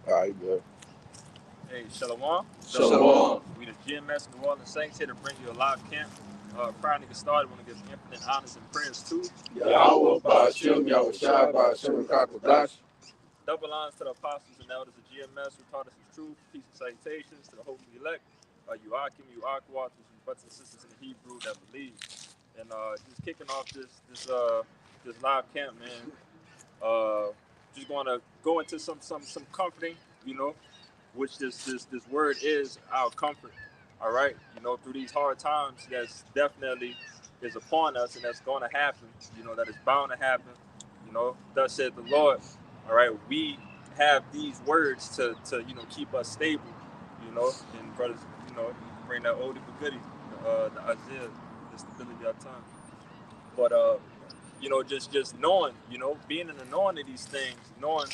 All right, good. Hey, Shalom. Shalom. We the GMS New Orleans Saints here to bring you a live camp. Prior to get started, I want to give infinite honors and prayers to Yahweh, Ba'ashem, Yahushua, Ba'ashem, Kakadash. double honors to the apostles and elders of GMS who taught us the truth. Peace and salutations to the hopeful elect. Yuakim, Yuakwa, to some brothers and sisters in the Hebrew that believe. And just kicking off this live camp, man. Just going to go into some comforting, which this word is our comfort. All right, through these hard times, that's definitely is upon us, and that's going to happen. That is bound to happen. Thus said the Lord. All right, we have these words to keep us stable. And brothers, bring that oldie but goodie, the Isaiah, the stability of time. But just knowing, being in the knowing of these things, knowing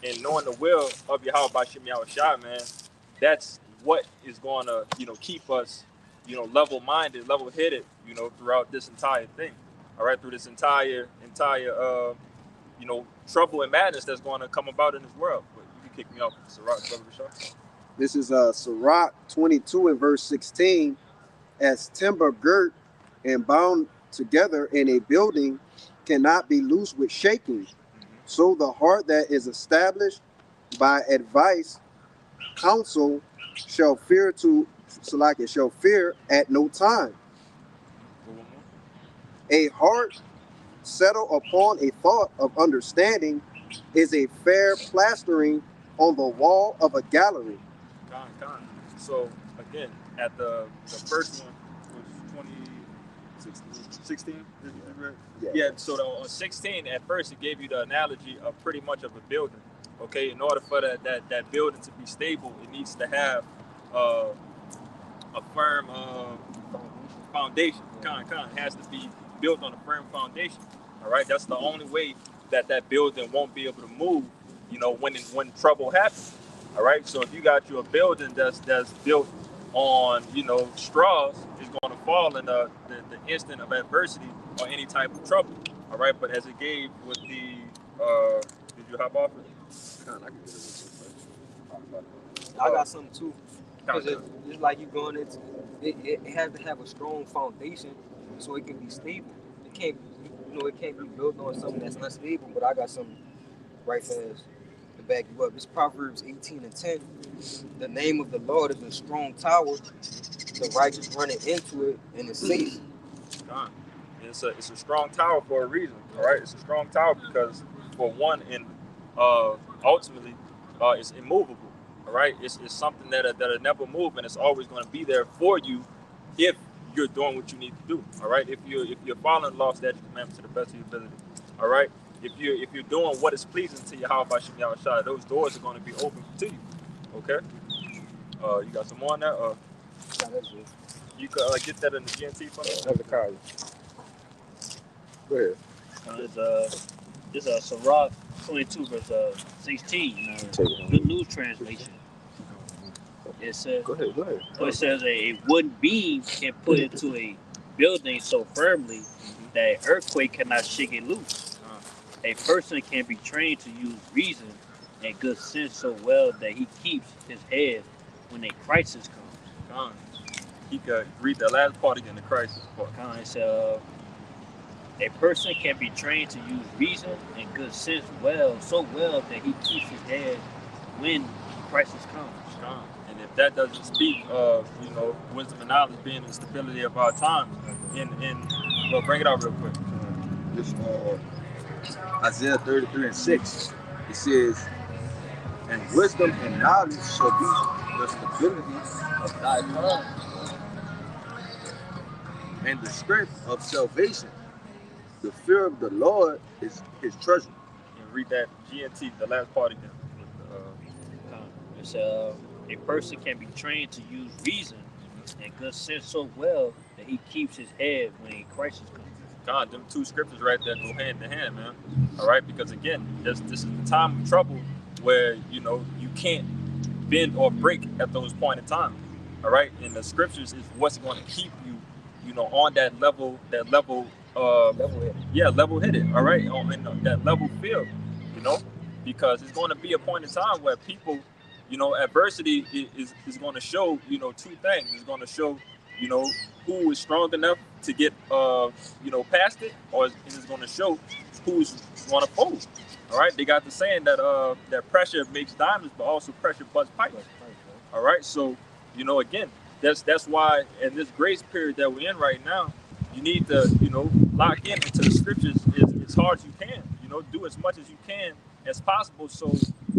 the will of Yahweh Bashim Yahushua, man, that's what is going to, keep us, level-minded, level-headed, throughout this entire thing. All right, through this entire, trouble and madness that's going to come about in this world. But you can kick me off with Sirach, Brother Rashad. This is Sirach 22 and verse 16. As timber girt and bound together in a building cannot be loosed with shaking, so the heart that is established by advice, counsel shall fear at no time. A heart settled upon a thought of understanding is a fair plastering on the wall of a gallery. So again, at the first one was 2016. Yeah. So on 16, at first it gave you the analogy of pretty much of a building. Okay, in order for that building to be stable, it needs to have a firm foundation. It has to be built on a firm foundation. All right, that's the only way that building won't be able to move. When trouble happens. All right, so if you got you a building that's built on straws, it's going to fall in the instant of adversity or any type of trouble. All right, but as it gave with the did you hop off it? I got something too. Because it's like you going into it has to have a strong foundation so it can be stable. It can't be built on something that's unstable. But I got something right fast to back you up. It's Proverbs 18 and 10. The name of the Lord is a strong tower. The righteous running into it and it's safe. It's a strong tower for a reason. All right, it's a strong tower because for one, and ultimately, it's immovable. All right, it's something that'll never move, and it's always going to be there for you if you're doing what you need to do. All right, if you're following law, statutes, commandments to the best of your ability. All right, if you're doing what is pleasing to Yahweh Bashim Yahushua, those doors are going to be open to you. Okay, you got some more on that? You could get that in the GNT for me. Another card. Go ahead. This is Sirach 22 verse 16. Good News Translation. It says, Go ahead. It says a wooden beam can put into a building so firmly that an earthquake cannot shake it loose. A person can be trained to use reason and good sense so well that he keeps his head when a crisis comes. He could read the last part again, the crisis part. It says, a person can be trained to use reason and good sense so well that he keeps his head when crisis comes. And if that doesn't speak of wisdom and knowledge being the stability of our time, well, bring it out real quick. This Isaiah 33 and 6. It says, and wisdom and knowledge shall be the stability of thy tongue, and the strength of salvation. The fear of the Lord is his treasure. And read that GNT, the last part again. It's a person can be trained to use reason and good sense so well that he keeps his head when a crisis comes. God, them two scriptures right there go hand in hand, man. All right, because again, this is the time of trouble where you can't bend or break at those point in time. All right, and the scriptures is what's going to keep you, on that level, level-headed. Yeah, level-headed. All right, in that level field, because it's going to be a point in time where people, adversity is going to show, two things. It's going to show, who is strong enough to get, past it, or it's going to show who's going to fold. All right, they got the saying that that pressure makes diamonds, but also pressure busts pipes. All right, so again, that's why in this grace period that we're in right now, you need to lock into the scriptures as hard as you can. Do as much as you can as possible. So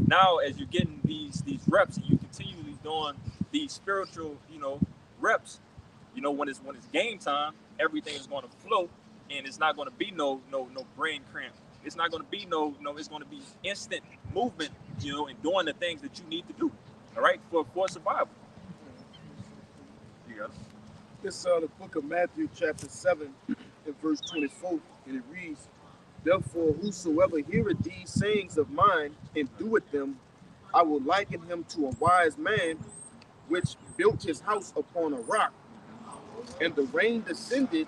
now, as you're getting these reps and you continually doing these spiritual reps, when it's game time, everything is going to flow, and it's not going to be no brain cramp. It's not going to be it's going to be instant movement, and doing the things that you need to do, all right, for survival. You got it. This the book of Matthew, chapter 7, and verse 24, and it reads, "Therefore, whosoever heareth these sayings of mine and doeth them, I will liken him to a wise man which built his house upon a rock. And the rain descended,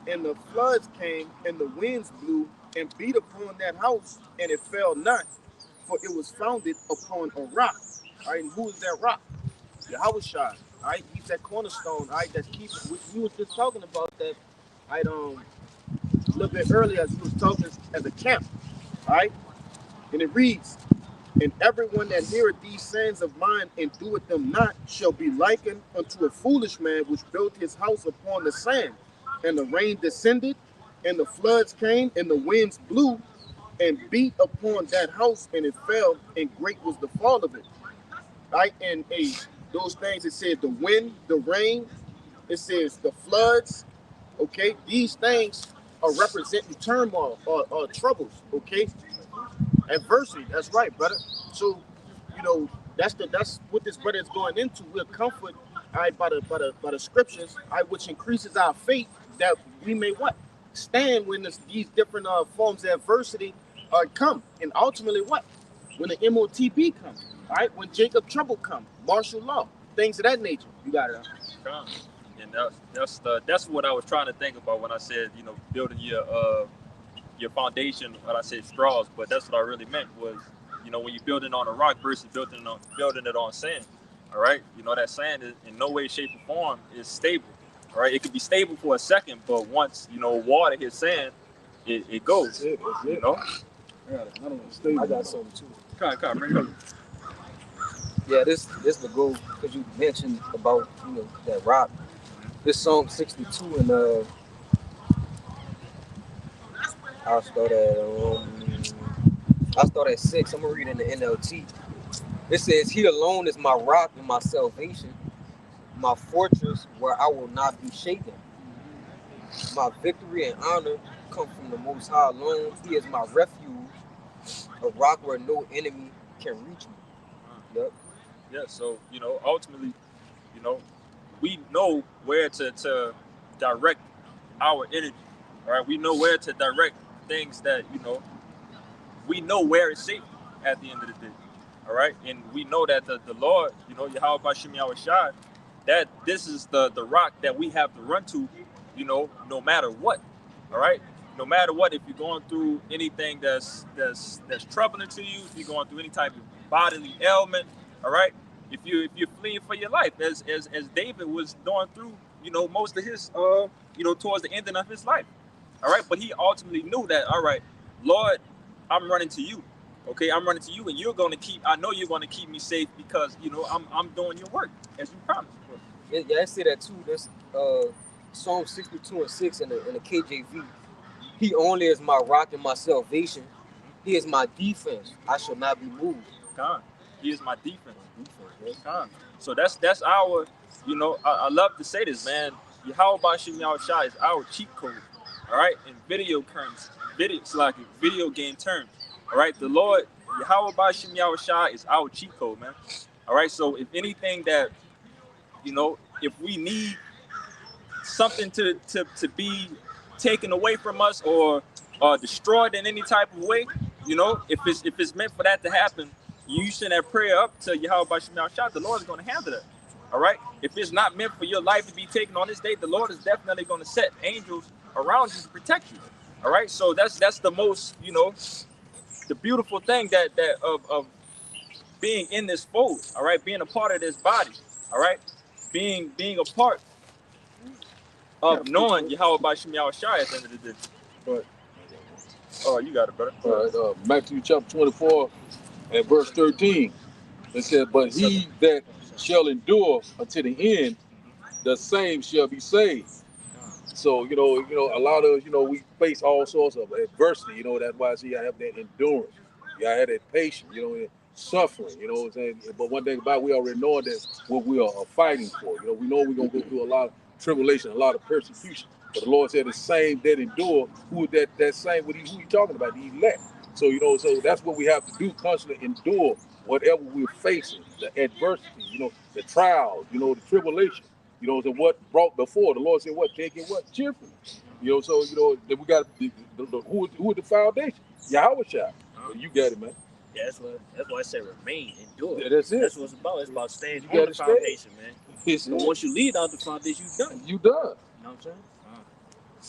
and the floods came, and the winds blew, and beat upon that house, and it fell not, for it was founded upon a rock." All right, and who is that rock? Yahushua. All right, he's that cornerstone. All right, that's keeping. We was just talking about that. All right, a little bit earlier as we was talking as a camp. All right, and it reads, "And everyone that heareth these sayings of mine and doeth them not shall be likened unto a foolish man which built his house upon the sand. And the rain descended, and the floods came, and the winds blew, and beat upon that house, and it fell, and great was the fall of it." Right? And those things, it says the wind, the rain, it says the floods. Okay, these things are representing turmoil or troubles. Okay, adversity. That's right, brother. So, that's what this brother is going into. We're comfort, all right, by the scriptures, all right, which increases our faith that we may what stand when these different forms of adversity come, and ultimately what when the MOTB comes, all right, when Jacob trouble comes, martial law, things of that nature. You got it. Huh? And that's what I was trying to think about when I said building your foundation. When I said straws, but that's what I really meant was when you're building on a rock versus building it on sand. All right, that sand is in no way, shape, or form is stable. All right, it could be stable for a second, but once water hits sand, it goes. That's it. I got something too. Come on, bring it up. Yeah, this the goal because you mentioned about that rock. This Psalm 62 and I'll start at 6. I'm gonna read in the NLT. It says, "He alone is my rock and my salvation, my fortress where I will not be shaken. My victory and honor come from the Most High alone. He is my refuge, a rock where no enemy can reach me." Yep. Yeah, so ultimately, we know where to direct our energy. All right, we know where to direct things that we know where it's safe at the end of the day. All right, and we know that the Lord, Yahweh Bashim Yahushua, that this is the rock that we have to run to, no matter what. All right, no matter what, if you're going through anything that's troubling to you, if you're going through any type of bodily ailment, all right, if you're fleeing for your life, as David was going through, most of his, towards the ending of his life, all right, but he ultimately knew that, all right, Lord, I'm running to you, okay, I'm running to you, and I know you're going to keep me safe because, I'm doing your work as you promised. Yeah, I say that too. That's Psalm 62 and 6 in the KJV. "He only is my rock and my salvation. He is my defense. I shall not be moved." God, he is my defense. God. So that's our, I love to say this, man. Yahweh Bashim Yahushua is our cheat code. All right, in video terms, video game terms. All right, the Lord Yahweh Bashim Yahushua is our cheat code, man. All right, so if anything that if we need something to be taken away from us or destroyed in any type of way, if it's meant for that to happen, you send that prayer up to Yahweh Bashim Yahushua, the Lord is going to handle that. All right, if it's not meant for your life to be taken on this day, the Lord is definitely going to set angels around you to protect you. All right, so that's the most the beautiful thing that of being in this fold, all right, being a part of this body, all right, being a part of knowing Yahweh by Shem Yahushua at the end of the day. Right. Oh, you got it, brother. All right, Matthew chapter 24 and verse 13. It says, but he that shall endure until the end, the same shall be saved. So, you know, a lot of, we face all sorts of adversity, that's why I see I have that endurance. I have that patience, and suffering, what I'm saying? But one thing about it, we already know that what we are fighting for. We know we're going to go through a lot of tribulation, a lot of persecution. But the Lord said the same that endure, who that same, who he talking about, the elect. So, so that's what we have to do, constantly endure whatever we're facing, the adversity, the trials, the tribulation. So what brought before, the Lord said, what, take it, what, cheerfully. So, then we got who is the foundation? Yahushua. You got it, man. Yeah, that's why I said remain, endure. Yeah, that's it. That's what it's about. It's about staying You on the gotta foundation, It's man. Once you leave out the foundation, you done. You done. You know what I'm saying?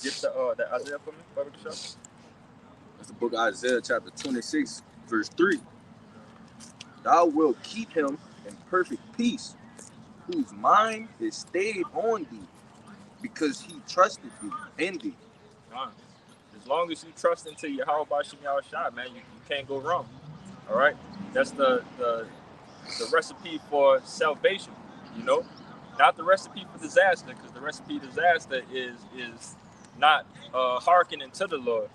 Get the Isaiah for me, Brother Kishore. That's the book of Isaiah chapter 26, verse 3. Thou wilt keep him in perfect peace, whose mind is stayed on thee, because he trusted thee in thee. As long as you trust into Yahweh by Shem Yahushua, man, you can't go wrong. All right? That's the recipe for salvation, Not the recipe for disaster, because the recipe for disaster is not hearkening to the Lord,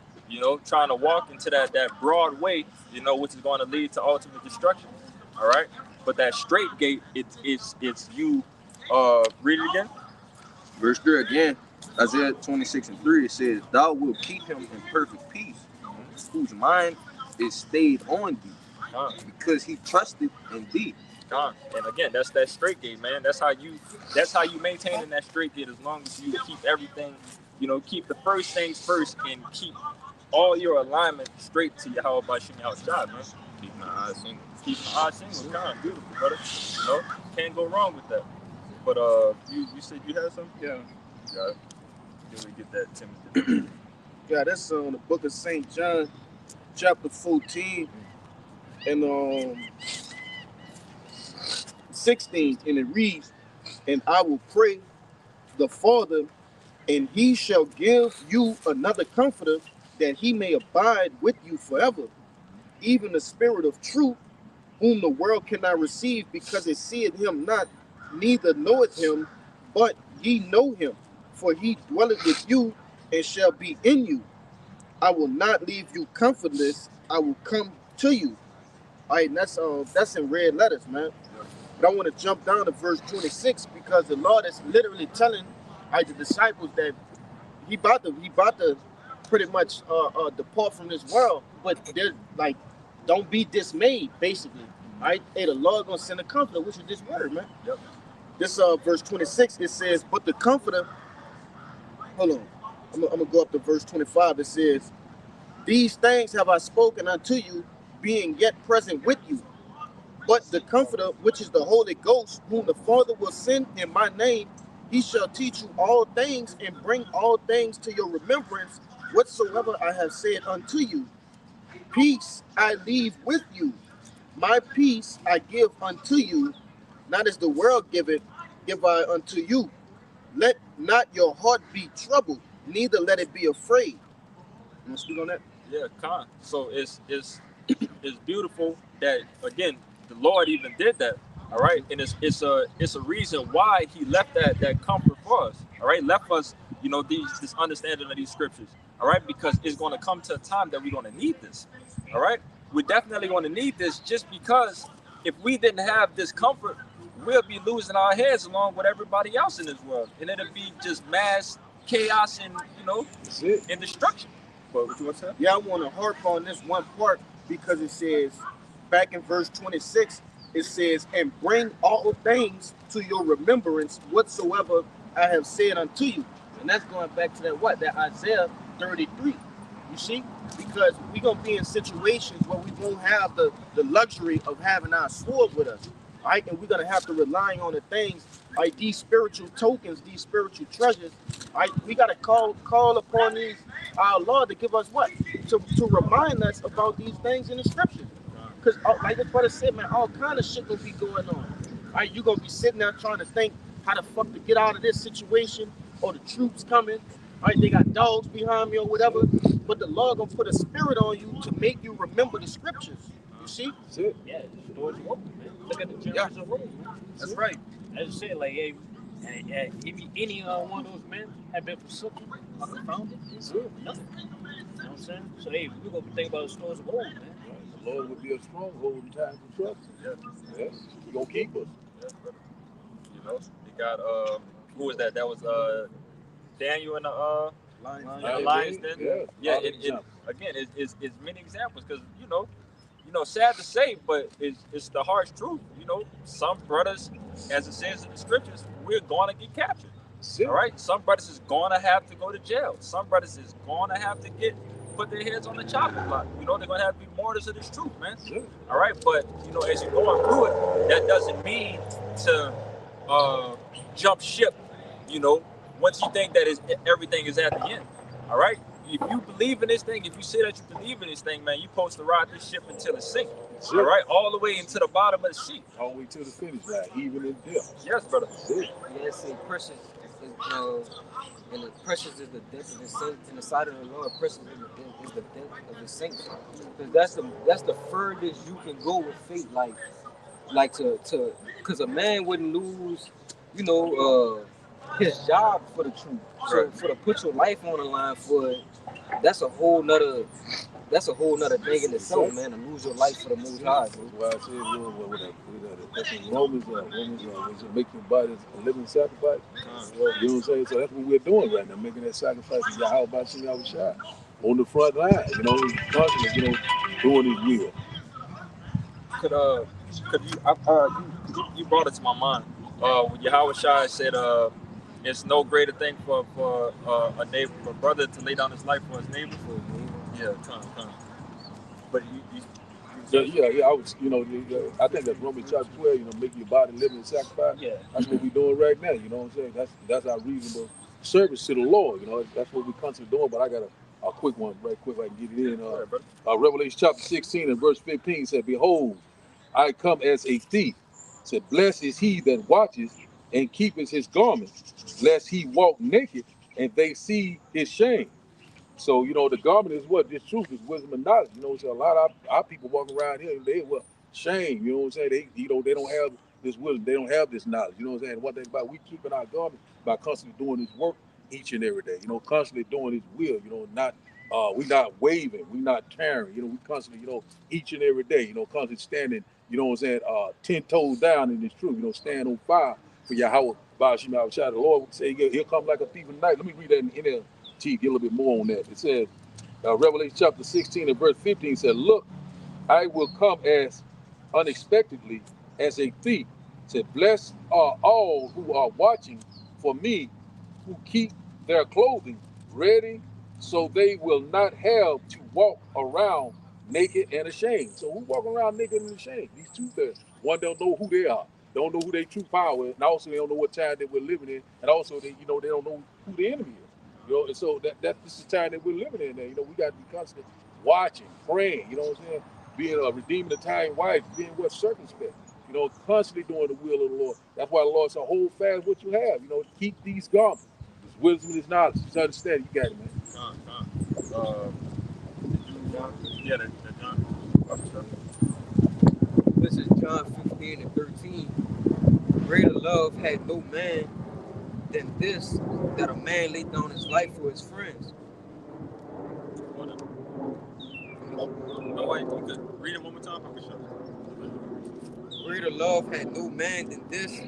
trying to walk into that broad way, which is going to lead to ultimate destruction. All right? But that straight gate, it's you, read it again. Verse 3 again, Isaiah 26 and 3, it says, thou wilt keep him in perfect peace, whose mind is stayed on thee, because he trusted in thee. And again, that's that straight gate, man. That's how you maintain in that straight gate, as long as you keep everything, keep the first things first and keep all your alignment straight to Yahweh by Shem Yahushua, man. Keep my eyes single. Keep my eyes single, beautiful, brother. Can't go wrong with that. But you said you had something? Yeah. Got it. Then we get that Timothy. Yeah, that's the book of St. John, chapter 14, and 16, and it reads, and I will pray the Father, and he shall give you another comforter, that he may abide with you forever, even the Spirit of truth, whom the world cannot receive, because it seeth him not, neither knoweth him, but ye know him, for he dwelleth with you and shall be in you. I will not leave you comfortless, I will come to you. All right, and that's in red letters, man. But I want to jump down to verse 26, because the Lord is literally telling the disciples that he about to pretty much depart from this world, but they're like, don't be dismayed, basically. All right, hey, the Lord gonna send a comforter, which is this word, man. Yep. This verse 26, it says, but the comforter, hold on, I'm gonna go up to verse 25. It says, these things have I spoken unto you, being yet present with you. But the comforter, which is the Holy Ghost, whom the Father will send in my name, he shall teach you all things and bring all things to your remembrance, whatsoever I have said unto you. Peace I leave with you, my peace I give unto you, not as the world giveth, give I unto you. Let not your heart be troubled, neither let it be afraid. You want to speak on that? Yeah, Khan. So it's beautiful that, again, the Lord even did that. All right, and it's a reason why he left that comfort for us. All right, left us, this understanding of these scriptures. All right, because it's going to come to a time that we're going to need this. All right, we're definitely going to need this, just because if we didn't have this comfort, we'll be losing our heads along with everybody else in this world, and it'll be just mass chaos and and destruction. But what you want to say? Yeah, I want to harp on this one part, because it says back in verse 26, it says, and bring all things to your remembrance, whatsoever I have said unto you. And that's going back to that Isaiah 33. You see? Because we're going to be in situations where we won't have the luxury of having our sword with us. All right? And we're going to have to rely on the things, like these spiritual tokens, these spiritual treasures. All right? We got to call upon our Lord to give us what? to remind us about these things in the scriptures. Because, like the brother said, man, all kind of shit gonna be going on. Right? You gonna be sitting there trying to think how the fuck to get out of this situation, or the troops coming. Right? They got dogs behind me or whatever. But the Lord gonna put a spirit on you to make you remember the scriptures. You see? That's it. Yeah, the doors are open, man. Look at the generals of Rome. That's right. I just said, like, hey, if any one of those men had been forsaken, I could found it. Sure. Nothing. You know what I'm saying? So, hey, we're going to think about the stores of old, man. The Lord will be a stronghold in times of trouble. Yes. He's going to keep us. Yes, brother. You know, you got who was that? That was Daniel in the Lions Den. Yeah. Again, it's many examples because you know, sad to say, but it's the harsh truth. You know, some brothers, as it says in the scriptures, we're going to get captured. All right, some brothers is going to have to go to jail. Some brothers is going to have to put their heads on the chopping block. You know, they're going to have to be martyrs of this truth, man. Sure. All right, but you know, as you're going through it, that doesn't mean to jump ship. You know, once you think that everything is at the end. All right. If you believe in this thing, if you say that you believe in this thing, man, you're supposed to ride this ship until it sinks. Sure. All right, all the way into the bottom of the sea. All the way to the finish line, even in death. Yes, brother. Yeah, it's saying precious and the precious is the death of his saints. In the sight of the Lord, precious is the death of his saints. Because that's the furthest you can go with faith. Like to because a man wouldn't lose, you know, his job for the truth. So for to put your life on the line for it, that's a whole nother thing in itself, man. To lose your life for the Most High, bro. That's why I said, that's in Romans, make your body a living sacrifice. You know what I'm saying? So that's what we're doing right now, making that sacrifice to Yahweh Bashim Yahushua on the front line. You know, constantly, you know, doing His will. Could you brought it to my mind when Yahweh Shai said it's no greater thing for a neighbor, for a brother to lay down his life for his neighbor. Yeah, come. But Yeah, I was, you know, I think that's Romans chapter 12, you know, make your body living sacrifice. Yeah. That's what we're doing right now, you know what I'm saying? That's our reasonable service to the Lord, you know, that's what we're constantly doing. But I got a quick one, right quick, if I can get it in. Revelation chapter 16 and verse 15 said, behold, I come as a thief. Said, blessed is he that watches and keepeth his garments, lest he walk naked and they see his shame. So, you know, the garment is what? This truth is wisdom and knowledge. You know, so a lot of our people walking around here, they what? Shame. You know what I'm saying? They don't have this wisdom. They don't have this knowledge. You know what I'm saying? One thing about we keeping our garment by constantly doing this work each and every day. You know, constantly doing His will. You know, not we not waving, we not tearing. You know, we constantly, you know, each and every day. You know, constantly standing. You know what I'm saying? 10 toes down in this truth. You know, stand on fire for Yahweh. Bashim Yahushua. The Lord would say He'll come like a thief in the night. Let me read that in there. Get a little bit more on that. It says, Revelation chapter 16 and verse 15 said, look, I will come as unexpectedly as a thief. It said, blessed are all who are watching for me, who keep their clothing ready, so they will not have to walk around naked and ashamed. So who walk around naked and ashamed? These two there. One don't know who they are. Don't know who their true power is, and also they don't know what time that we're living in, and also they don't know who the enemy is. You know, and so this is the time that we're living in there. You know, we got to be constantly watching, praying, you know what I'm saying? Being redeeming the time wife, being what circumspect, you know, constantly doing the will of the Lord. That's why the Lord said, hold fast what you have, you know, keep these garments. This wisdom, this knowledge, this understanding, you got it, man. John. This is John 15 and 13. Greater love had no man than this, that a man lay down his life for his friends. No, wait, you could read it one more time, I'm sure. Greater love had no man than this,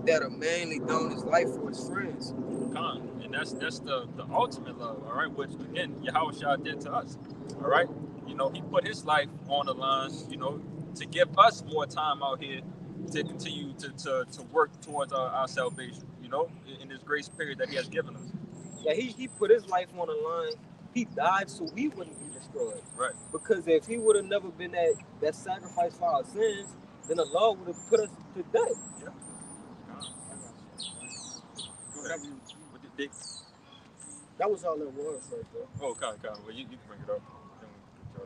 that a man lay down his life for his friends. And that's the ultimate love, all right, which again Yahweh Shah did to us. All right. You know, He put His life on the line, you know, to give us more time out here to continue to work towards our salvation, you know, in this grace period that He has given us. Yeah, he put his life on the line. He died so we wouldn't be destroyed. Right. Because if He would have never been that sacrifice for our sins, then the Lord would have put us to death. Yeah. Go ahead. That was all it was right there. Oh, okay. Well, you can bring it up.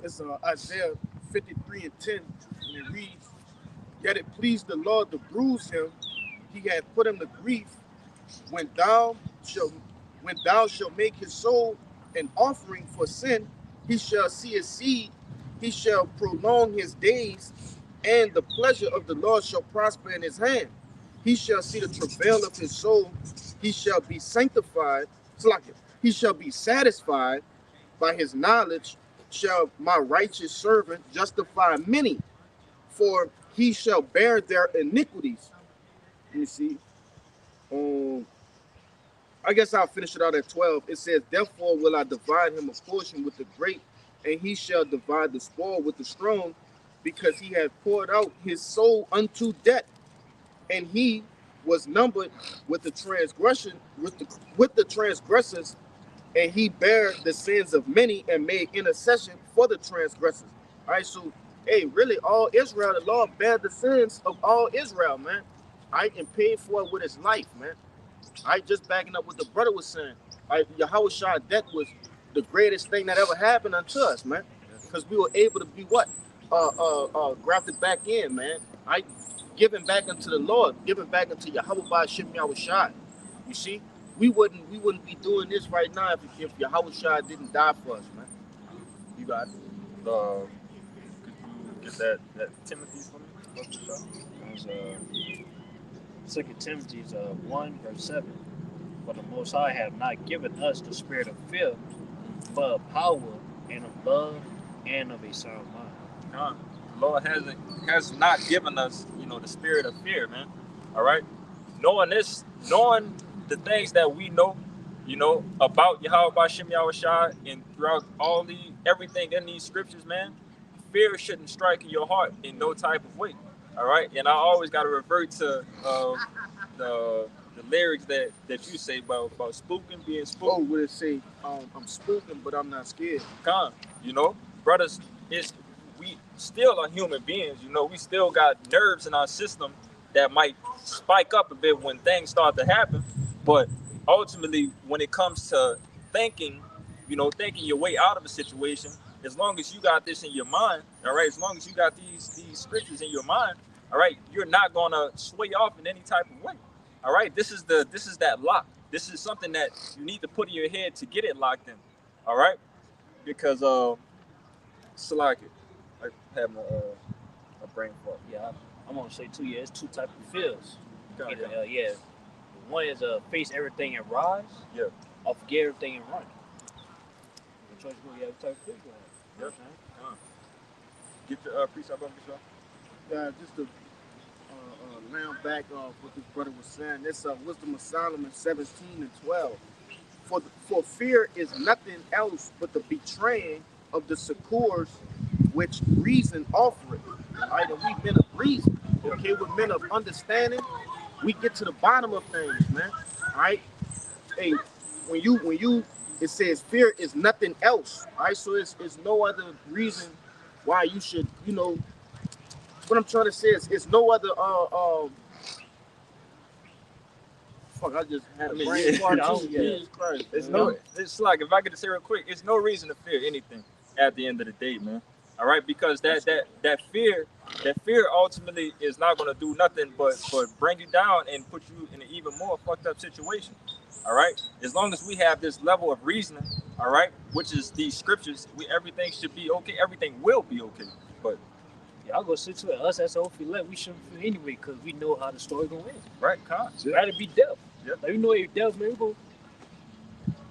It's Isaiah 53:10, and it reads, "Yet it pleased the Lord to bruise him; he hath put him to grief. When thou shalt make his soul an offering for sin, he shall see his seed, he shall prolong his days, and the pleasure of the Lord shall prosper in his hand. He shall see the travail of his soul, he shall be sanctified, he shall be satisfied. By his knowledge shall my righteous servant justify many, for he shall bear their iniquities." Let me see. I guess I'll finish it out at 12. It says, "Therefore will I divide him a portion with the great, and he shall divide the spoil with the strong, because he hath poured out his soul unto death, and he was numbered with the transgressors, and he bare the sins of many and made intercession for the transgressors." All right, so hey, really, all Israel, the Lord bare the sins of all Israel, man. And paid for it with his life, man. Just backing up what the brother was saying. Yahushua death was the greatest thing that ever happened unto us, man. Because we were able to be what? Grafted back in, man. Giving back unto the Lord, giving back unto Yahushua Shem Yahushua. You see, we wouldn't be doing this right now if Yahushua didn't die for us, man. You got it. Could you get that Timothy for me? It was 2 Timothy 1 verse 7. "For the Most High have not given us the spirit of fear, but of power and of love and of a sound mind." The Lord has not given us, the spirit of fear, man. All right, knowing the things that we know, about Yahweh Shem Yahushua, and throughout everything in these scriptures, man, fear shouldn't strike in your heart in no type of way. All right, and I always got to revert to the lyrics that you say about spooking, being spooked. Oh, would it say, I'm spooking, but I'm not scared? Brothers, we still are human beings. We still got nerves in our system that might spike up a bit when things start to happen. But ultimately, when it comes to thinking your way out of a situation, as long as you got this in your mind, all right, as long as you got these scriptures in your mind, all right, you're not gonna sway off in any type of way. All right, this is that lock. This is something that you need to put in your head to get it locked in. All right, because Salaki, I have my brain fart. Yeah, I'm gonna say too. Yeah, it's two types of fears. Got it. One is face everything and rise. Yeah. Or forget everything and run. The choice will you have type of fear you have. Yep. Get your precept up, Michelle. Yeah, just to round back off what this brother was saying. This Wisdom of Solomon 17:12. For fear is nothing else but the betraying of the succors which reason offereth. Right? And we men of reason. Okay, we're men of understanding. We get to the bottom of things, man. All right. Hey, when you it says fear is nothing else. All right, so it's no other reason why you should, what I'm trying to say is it's no other fuck, I just had a brain fart too. Jesus Christ. It's like, if I could say real quick, it's no reason to fear anything at the end of the day, man. All right, because that fear ultimately is not going to do nothing but bring you down and put you in an even more fucked up situation. All right, as long as we have this level of reasoning, all right, which is these scriptures, everything should be okay. Everything will be okay. But yeah, I'll go sit to it. Us as hopefully let we shouldn't feel anyway because we know how the story gonna end. Right, Rather be death. Yep. Like, if death, man, we go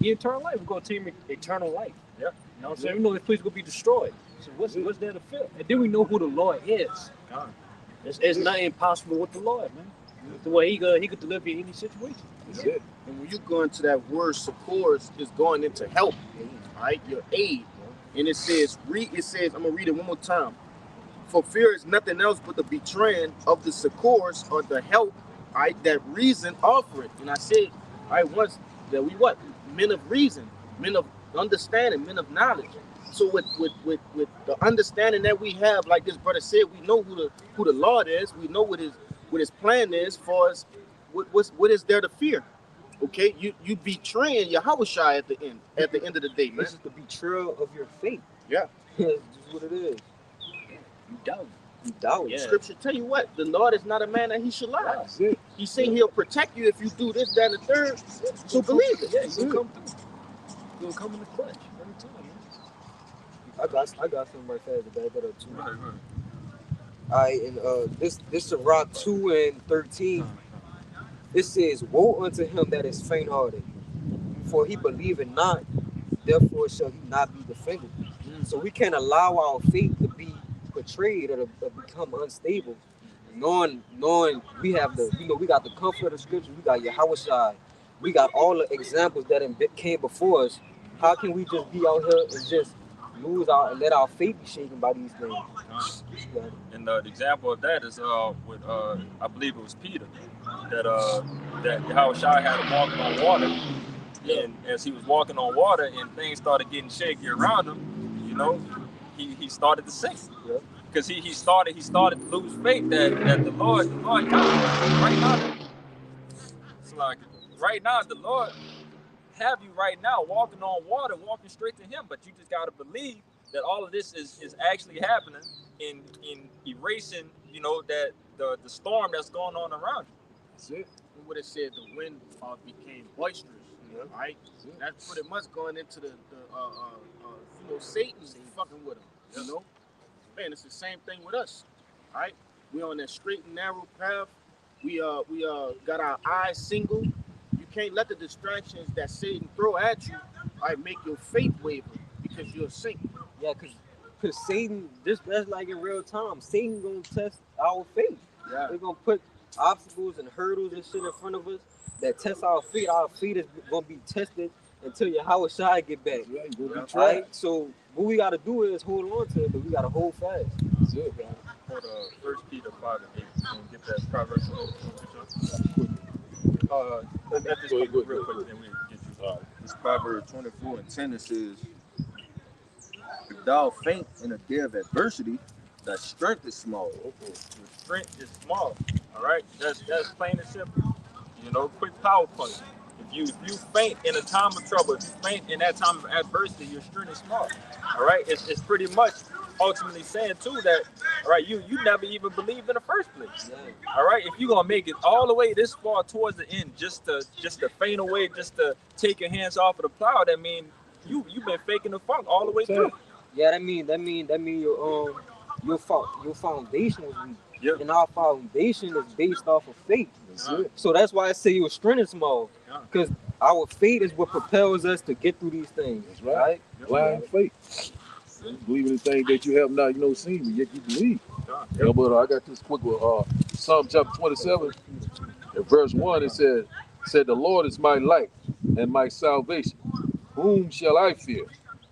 eternal life. We're gonna team eternal life. Yeah. You know what I'm saying? We know this place gonna be destroyed. So what's there to fear? And then we know who the Lord is. It's nothing impossible with the Lord, man. The way he could deliver you in any situation. That's it. And when you go into that word succors, it's going into help, right? Your aid. And it says, I'm gonna read it one more time. For fear is nothing else but the betraying of the succors or the help, right? That reason offer it. And I said, once that we what? Men of reason, men of understanding, men of knowledge. So with the understanding that we have, like this brother said, we know who the Lord is. We know what his plan is for us. What is there to fear? Okay, you betraying Yahushua at the end of the day, man. This is the betrayal of your faith. Yeah. That's just what it is. You doubt. You doubt. Yeah. Scripture tell you what? The Lord is not a man that he should lie. That's it. He say he'll protect you if you do this, that, and the third. So believe it. Yeah, you come through. You gonna come in the clutch every time, man. I got something right fast to back that up too. Right, right. Alright, and this Sirach 2 and 13, it says, "Woe unto him that is faint-hearted, for he believeth not, therefore shall he not be defended." So we can't allow our faith to be betrayed or to become unstable. Knowing we have we got the comfort of the scripture, we got Yahushua, we got all the examples that came before us. How can we just be out here and just let our faith be shaken by these things? And the example of that is with I believe it was Peter that Yahushua had him walking on water, and as he was walking on water and things started getting shaky around him, you know, he started to sink. Yeah. Because he started to lose faith that the Lord got him. Right now. It's like right now the Lord have you right now walking on water, walking straight to him, but you just gotta believe that all of this is actually happening in erasing, you know, that the storm that's going on around you. That's it. What it said, the wind became boisterous. Right? That's pretty much going into the Satan's fucking with him. You know, man, it's the same thing with us. Right? We on that straight and narrow path. We got our eyes single. You can't let the distractions that Satan throw at you, make your faith waver because you'll sink. Yeah, because Satan, that's like in real time. Satan gonna test our faith. Yeah. They're gonna put obstacles and hurdles and shit in front of us that test our faith. Our faith is gonna be tested until Yahushua get back. Yeah, you gonna be tried. Right? So what we gotta do is hold on to it, but we gotta hold fast. That's it, man. Hold 1 Peter 5 and 8 and get that Proverbs. Let's just Go ahead. real quick, then we get you. This Proverbs 24 and 10, it says, "If thou faint in a day of adversity, thy strength is small." Your strength is small. All right, that's plain and simple. You know, quick power punch. If you faint in a time of trouble, if you faint in that time of adversity, your strength is small. All right, it's pretty much ultimately saying too that, all right, you never even believed in the first place. Yeah. All right, if you're gonna make it all the way this far towards the end, just to faint away, just to take your hands off of the plow, that mean you've been faking the funk all the way through. Yeah, that mean your foundation is weak. Yep. And our foundation is based off of faith. That's it. So that's why I say your strength is small. Yeah. Because our faith is what propels us to get through these things. That's right. Blind faith. Believe in the thing that you have not, seen, but yet you believe. Yeah, but I got this quick one. Psalm chapter 27, and verse 1, it said, "The Lord is my light and my salvation. Whom shall I fear?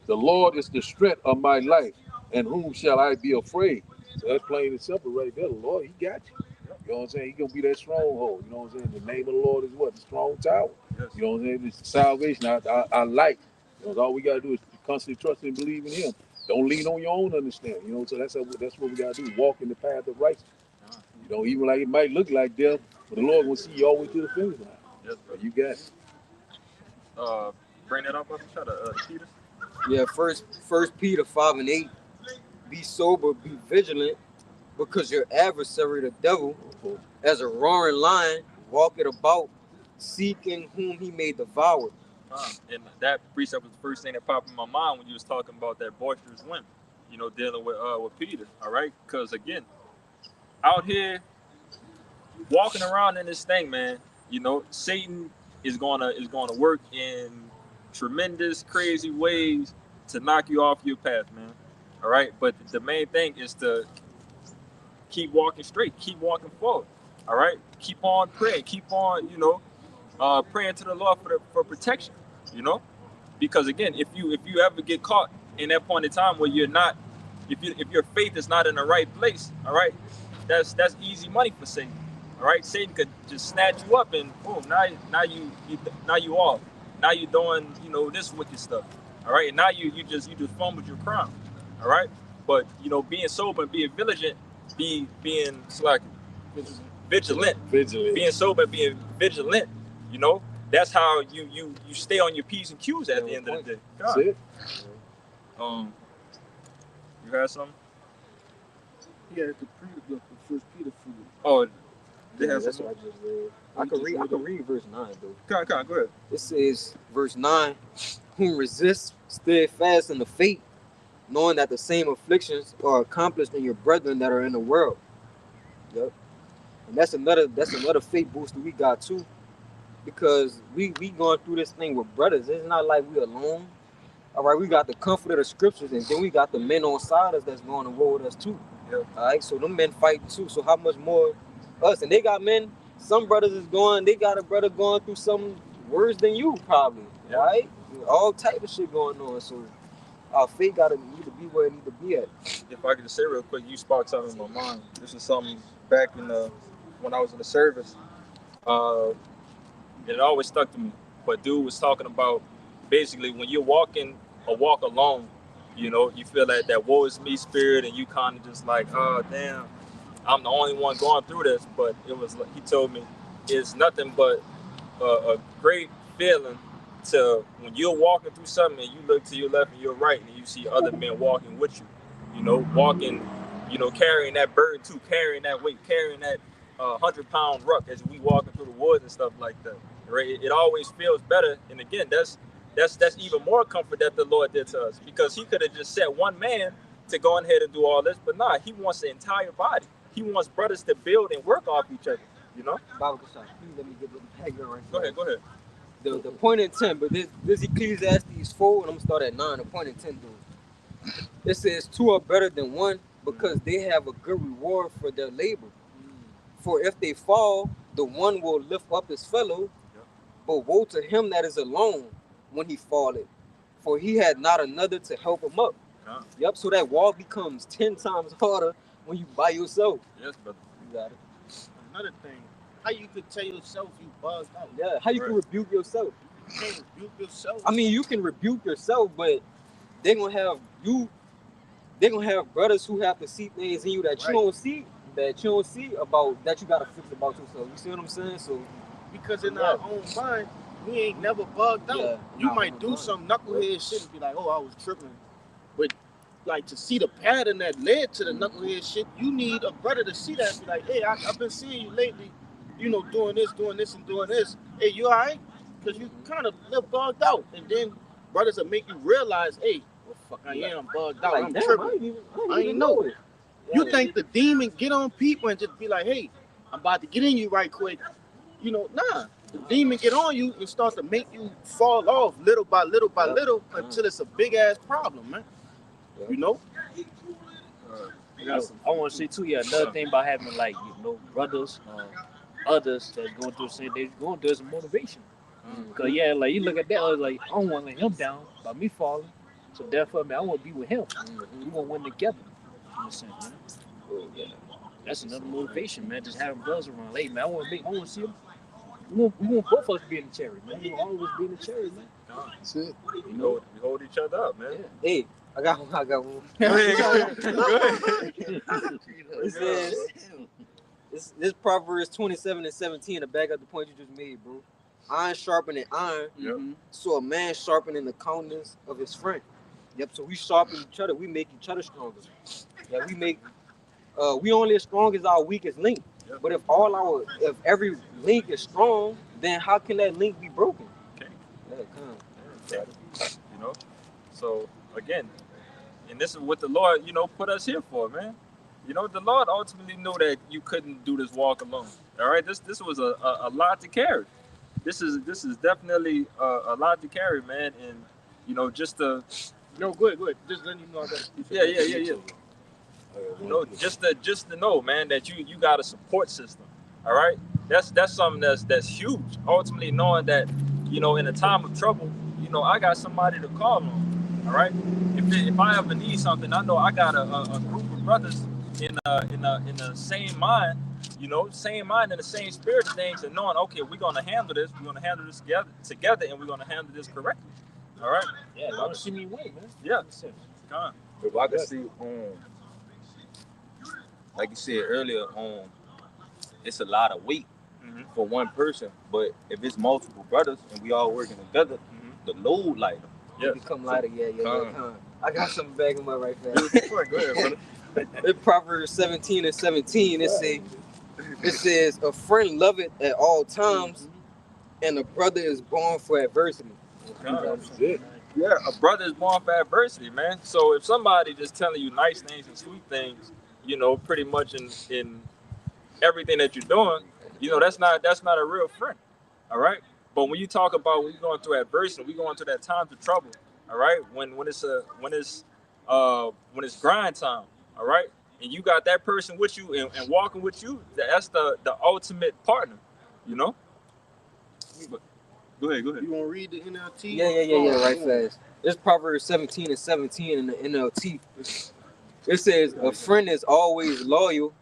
The Lord is the strength of my life, and whom shall I be afraid?" So that's plain and simple right there. The Lord, he got you. You know what I'm saying? He's going to be that stronghold. You know what I'm saying? The name of the Lord is what? The strong tower. Yes. You know what I'm saying? It's salvation, our light. All we got to do is constantly trust and believe in him. Don't lean on your own understanding. You know, so that's what we got to do. Walk in the path of righteousness. You know, even like it might look like death, but the Lord will see you all the way to the finish line. Yes, So you got it. Bring that up, shut up, Peter. Yeah, first Peter 5 and 8. Be sober, be vigilant, because your adversary, the devil, as a roaring lion, walketh about, seeking whom he may devour. And that precept was the first thing that popped in my mind when you was talking about that boisterous wind, dealing with Peter. All right, because again, out here walking around in this thing, man, Satan is gonna work in tremendous, crazy ways to knock you off your path, man. All right, but the main thing is to keep walking straight, keep walking forward. All right, keep on praying, keep on, praying to the Lord for protection. Because again, if you ever get caught in that point in time where you're not, if your faith is not in the right place, all right, that's easy money for Satan. All right, Satan could just snatch you up and boom, now you off. Now you're doing this wicked stuff. All right, and now you just fumbled your crown. All right, but being sober and being vigilant, being vigilant, being sober and being vigilant. That's how you stay on your P's and Q's at the end of the day. That's it. You had something? Yeah, the First Peter food. Oh, they Yeah, have that's some what more. I just read. I can read verse 9 though. Come on, go ahead. It says, verse 9, whom resist steadfast in the faith, knowing that the same afflictions are accomplished in your brethren that are in the world. Yep. And that's another faith booster we got too. Because we going through this thing with brothers. It's not like we alone. All right, we got the comfort of the scriptures, and then we got the men on side us that's going to war with us too. Yep. All right, so them men fighting too. So how much more us? And they got men. Some brothers is going. They got a brother going through some worse than you probably. Yep. Right? All type of shit going on. So our faith gotta need to be where it need to be at. If I could just say real quick, you sparked something in my mind. This is something back in when I was in the service. It always stuck to me. But dude was talking about basically when you're walking a walk alone, you know, you feel like that woe is me spirit, and you kind of just like, oh damn, I'm the only one going through this. But it was, he told me, it's nothing but a great feeling to when you're walking through something and you look to your left and your right and you see other men walking with you, you know, walking, you know, carrying that burden too, carrying that weight, carrying that 100-pound ruck as we walking through the woods and stuff like that. Right? It always feels better. And again, that's even more comfort that the Lord did to us, because he could have just set one man to go ahead and do all this, but nah, he wants the entire body. He wants brothers to build and work off each other, you know? Bible Kashan, please let me get the background right Go here. ahead. The point in 10, but this Ecclesiastes 4, and I'm gonna start at 9. The point in 10, dude. It says 2 are better than 1 because they have a good reward for their labor. For if they fall, the one will lift up his fellow, but woe to him that is alone when he falleth, for he had not another to help him up. Yeah. Yep, so that wall becomes 10 times harder when you by yourself. Yes, brother. You got it. Another thing, how you could tell yourself you bugged out? Yeah, how you can rebuke yourself? You can't rebuke yourself. I mean, you can rebuke yourself, but they're gonna have brothers who have to see things in you that you don't see, about that you gotta fix about yourself. You see what I'm saying? So Because in our own mind, we ain't never bugged out. Yeah. You might do some knucklehead shit and be like, oh, I was tripping. But like to see the pattern that led to the knucklehead shit, you need a brother to see that and be like, hey, I've been seeing you lately, you know, doing this, and doing this. Hey, you all right? Because you kind of live bugged out. And then brothers will make you realize, hey, well, fuck, I am bugged out. like, I'm damn, tripping. I ain't even know it. You think the demon get on people and just be like, hey, I'm about to get in you right quick. You know, nah. The demon get on you and start to make you fall off little by little by little until it's a big ass problem, man. You know? I want to say too, another thing about having like, you know, brothers, others that's going through the same thing going through is a motivation. Cause like you look at that, I was like, I don't want to let him down by me falling. So therefore, man, I want to be with him. We want to win together. In a sense, man. That's another motivation, man. Just having brothers around. Hey, man, I want to see him. We want both of us to be in the cherry, man. We want all of us to be in the cherry, man. That's it. You know, we hold each other up, man. Hey, I got one. Go ahead. It says, this Proverbs 27:17 to back up the point you just made, bro. Iron sharpening iron, Yep. so a man sharpening the countenance of his friend. Yep, so we sharpen each other, we make each other stronger. Yeah, we only as strong as our weakest link. Yep. But if every link is strong, then how can that link be broken? Okay. Yeah, come on. You know, so again, and this is what the Lord, you know, put us here for, man. You know, the Lord ultimately knew that you couldn't do this walk alone. All right, this was a lot to carry. This is definitely a lot to carry, man. And you know, just to No, go ahead. Just letting you know I got yeah. You know, just to know, man, that you got a support system. All right, that's something that's huge. Ultimately, knowing that, you know, in a time of trouble, you know, I got somebody to call on. All right, if I ever need something, I know I got a group of brothers in the same mind, you know, same mind and the same spirit of things, and knowing, okay, we're gonna handle this together, and we're gonna handle this correctly. All right. Yeah, I want to see me win, man. Yeah. Come on. If I could see, like you said earlier, it's a lot of weight for one person, but if it's multiple brothers and we all working together, the load lighter. It become lighter, I got something back in my right fast. Go ahead, brother. In Proverbs 17 and 17, it says, a friend loveth at all times, and a brother is born for adversity. That's it. Yeah, a brother is born for adversity, man. So if somebody just telling you nice things and sweet things, you know, pretty much in everything that you're doing, you know, that's not a real friend. All right. But when you talk about when you're going through adversity, we going through that time of trouble. All right. When it's grind time. All right. And you got that person with you and walking with you. That's the ultimate partner. You know. But go ahead. You want to read the NLT? Yeah, right fast. It's Proverbs 17 and 17 in the NLT. It says, a friend is always loyal,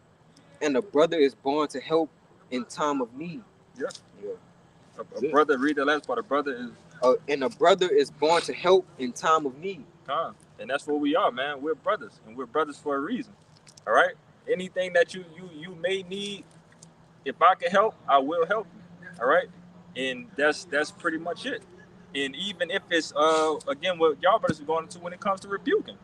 and a brother is born to help in time of need. Yeah. A brother, read the last part. A brother is. And a brother is born to help in time of need. And that's what we are, man. We're brothers, and we're brothers for a reason. All right. Anything that you may need, if I can help, I will help you. All right. And that's pretty much it. And even if it's again what y'all brothers are going into when it comes to rebuking.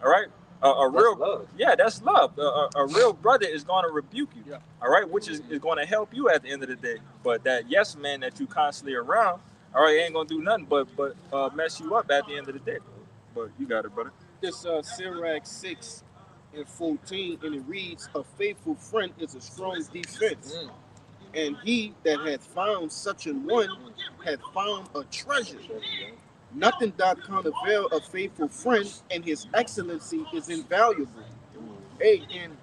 All right. That's love. Yeah, that's love. A real brother is going to rebuke you. Yeah. All right, which is going to help you at the end of the day. But that yes man that you constantly around, all right, ain't gonna do nothing but mess you up at the end of the day. But you got it, brother. This Sirach 6 and 14, and it reads, a faithful friend is a strong defense. And he that hath found such an one hath found a treasure. Nothing doth countervail a faithful friend, and his excellency is invaluable. Hey, and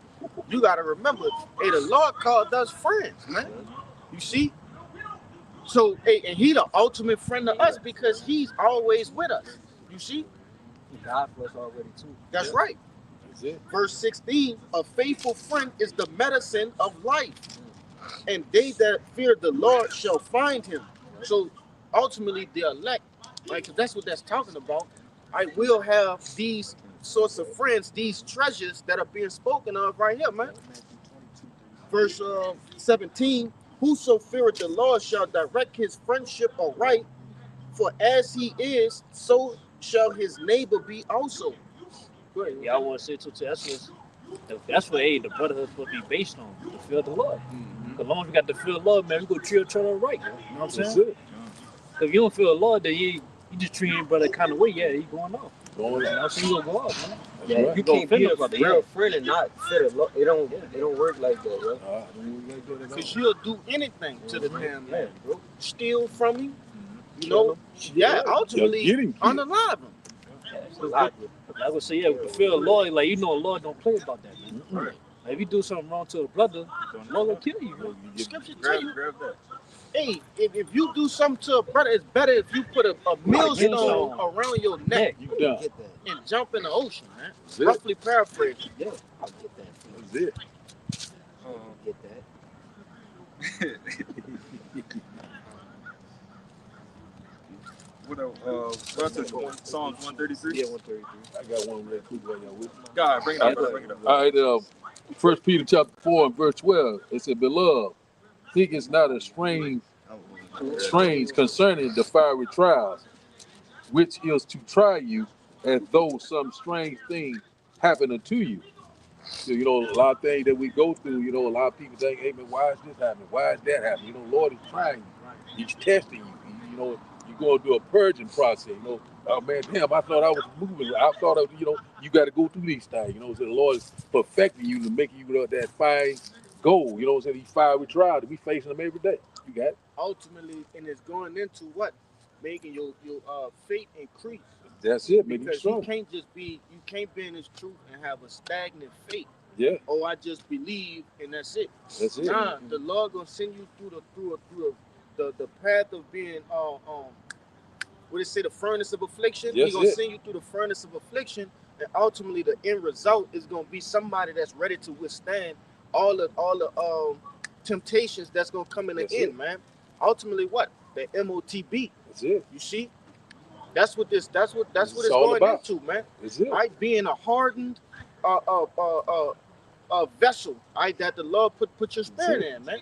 you gotta remember, hey, the Lord called us friends, man. You see? So, hey, and he the ultimate friend to us because he's always with us. You see? He died for us already too. That's right. That's it. Verse 16, a faithful friend is the medicine of life, and they that fear the Lord shall find him. So ultimately the elect, right, because that's what that's talking about, I will have these sorts of friends, these treasures that are being spoken of right here, man. Verse 17, whoso feareth the Lord shall direct his friendship aright, for as he is, so shall his neighbor be also. Yeah, I want to say too. That's what the brotherhood supposed to be based on. The fear of the Lord. As long as we got the fear of the Lord, man, we go treat each other right. You know what I'm saying? That's it. If you don't feel the Lord, then you just treat your brother kind of way. Yeah, he going off. Going You know, so you gonna go off, man. Yeah, right. you can't be a real friend and not fear the Lord. It don't work like that, bro. Because you'll do anything to the damn man, bro. Steal from him, you know, ultimately unalive him. Like I would say, with the fear of the Lord, like, you know, the Lord don't play about that, man. Like, if you do something wrong to a brother, the Lord will kill you, bro. Scripture tell you, Grab that. hey, if you do something to a brother, it's better if you put a millstone around your neck You done. Get that. and jump in the ocean, man. That's it. Roughly paraphrase. Yeah, I'll get that. That's it. Get that. What Psalms 133? Yeah, 133. I got one real quick while y'all with me. God, bring it up, brother, bring it up. All right, 1 Peter chapter 4 and verse 12. It said, beloved, think it's not a strange concerning the fiery trials, which is to try you as though some strange thing happened unto you. So, you know, a lot of things that we go through, you know, a lot of people think, hey, man, why is this happening? Why is that happening? You know, Lord is trying you. He's testing you. You know, you're going through a purging process. You know, oh, man, damn, I thought I was moving. I thought, you know, you got to go through these things. You know, so the Lord is perfecting you to make you that fine goal. You know what I'm saying? These fiery trials, we facing them every day. You got it? Ultimately, and it's going into what? Making your faith increase. That's it, man. Because you can't be in this truth and have a stagnant faith. Yeah. Oh, I just believe and that's it. That's it. Nah, the Lord gonna send you through the path of being what they say, the furnace of affliction. Yes, He's gonna send you through the furnace of affliction, and ultimately the end result is gonna be somebody that's ready to withstand all the temptations that's gonna come in the end, man. Ultimately, what? The MOTB. That's it. You see? That's what it's going about. into, man. That's it. I being a hardened vessel, that the Lord put your spirit in, man.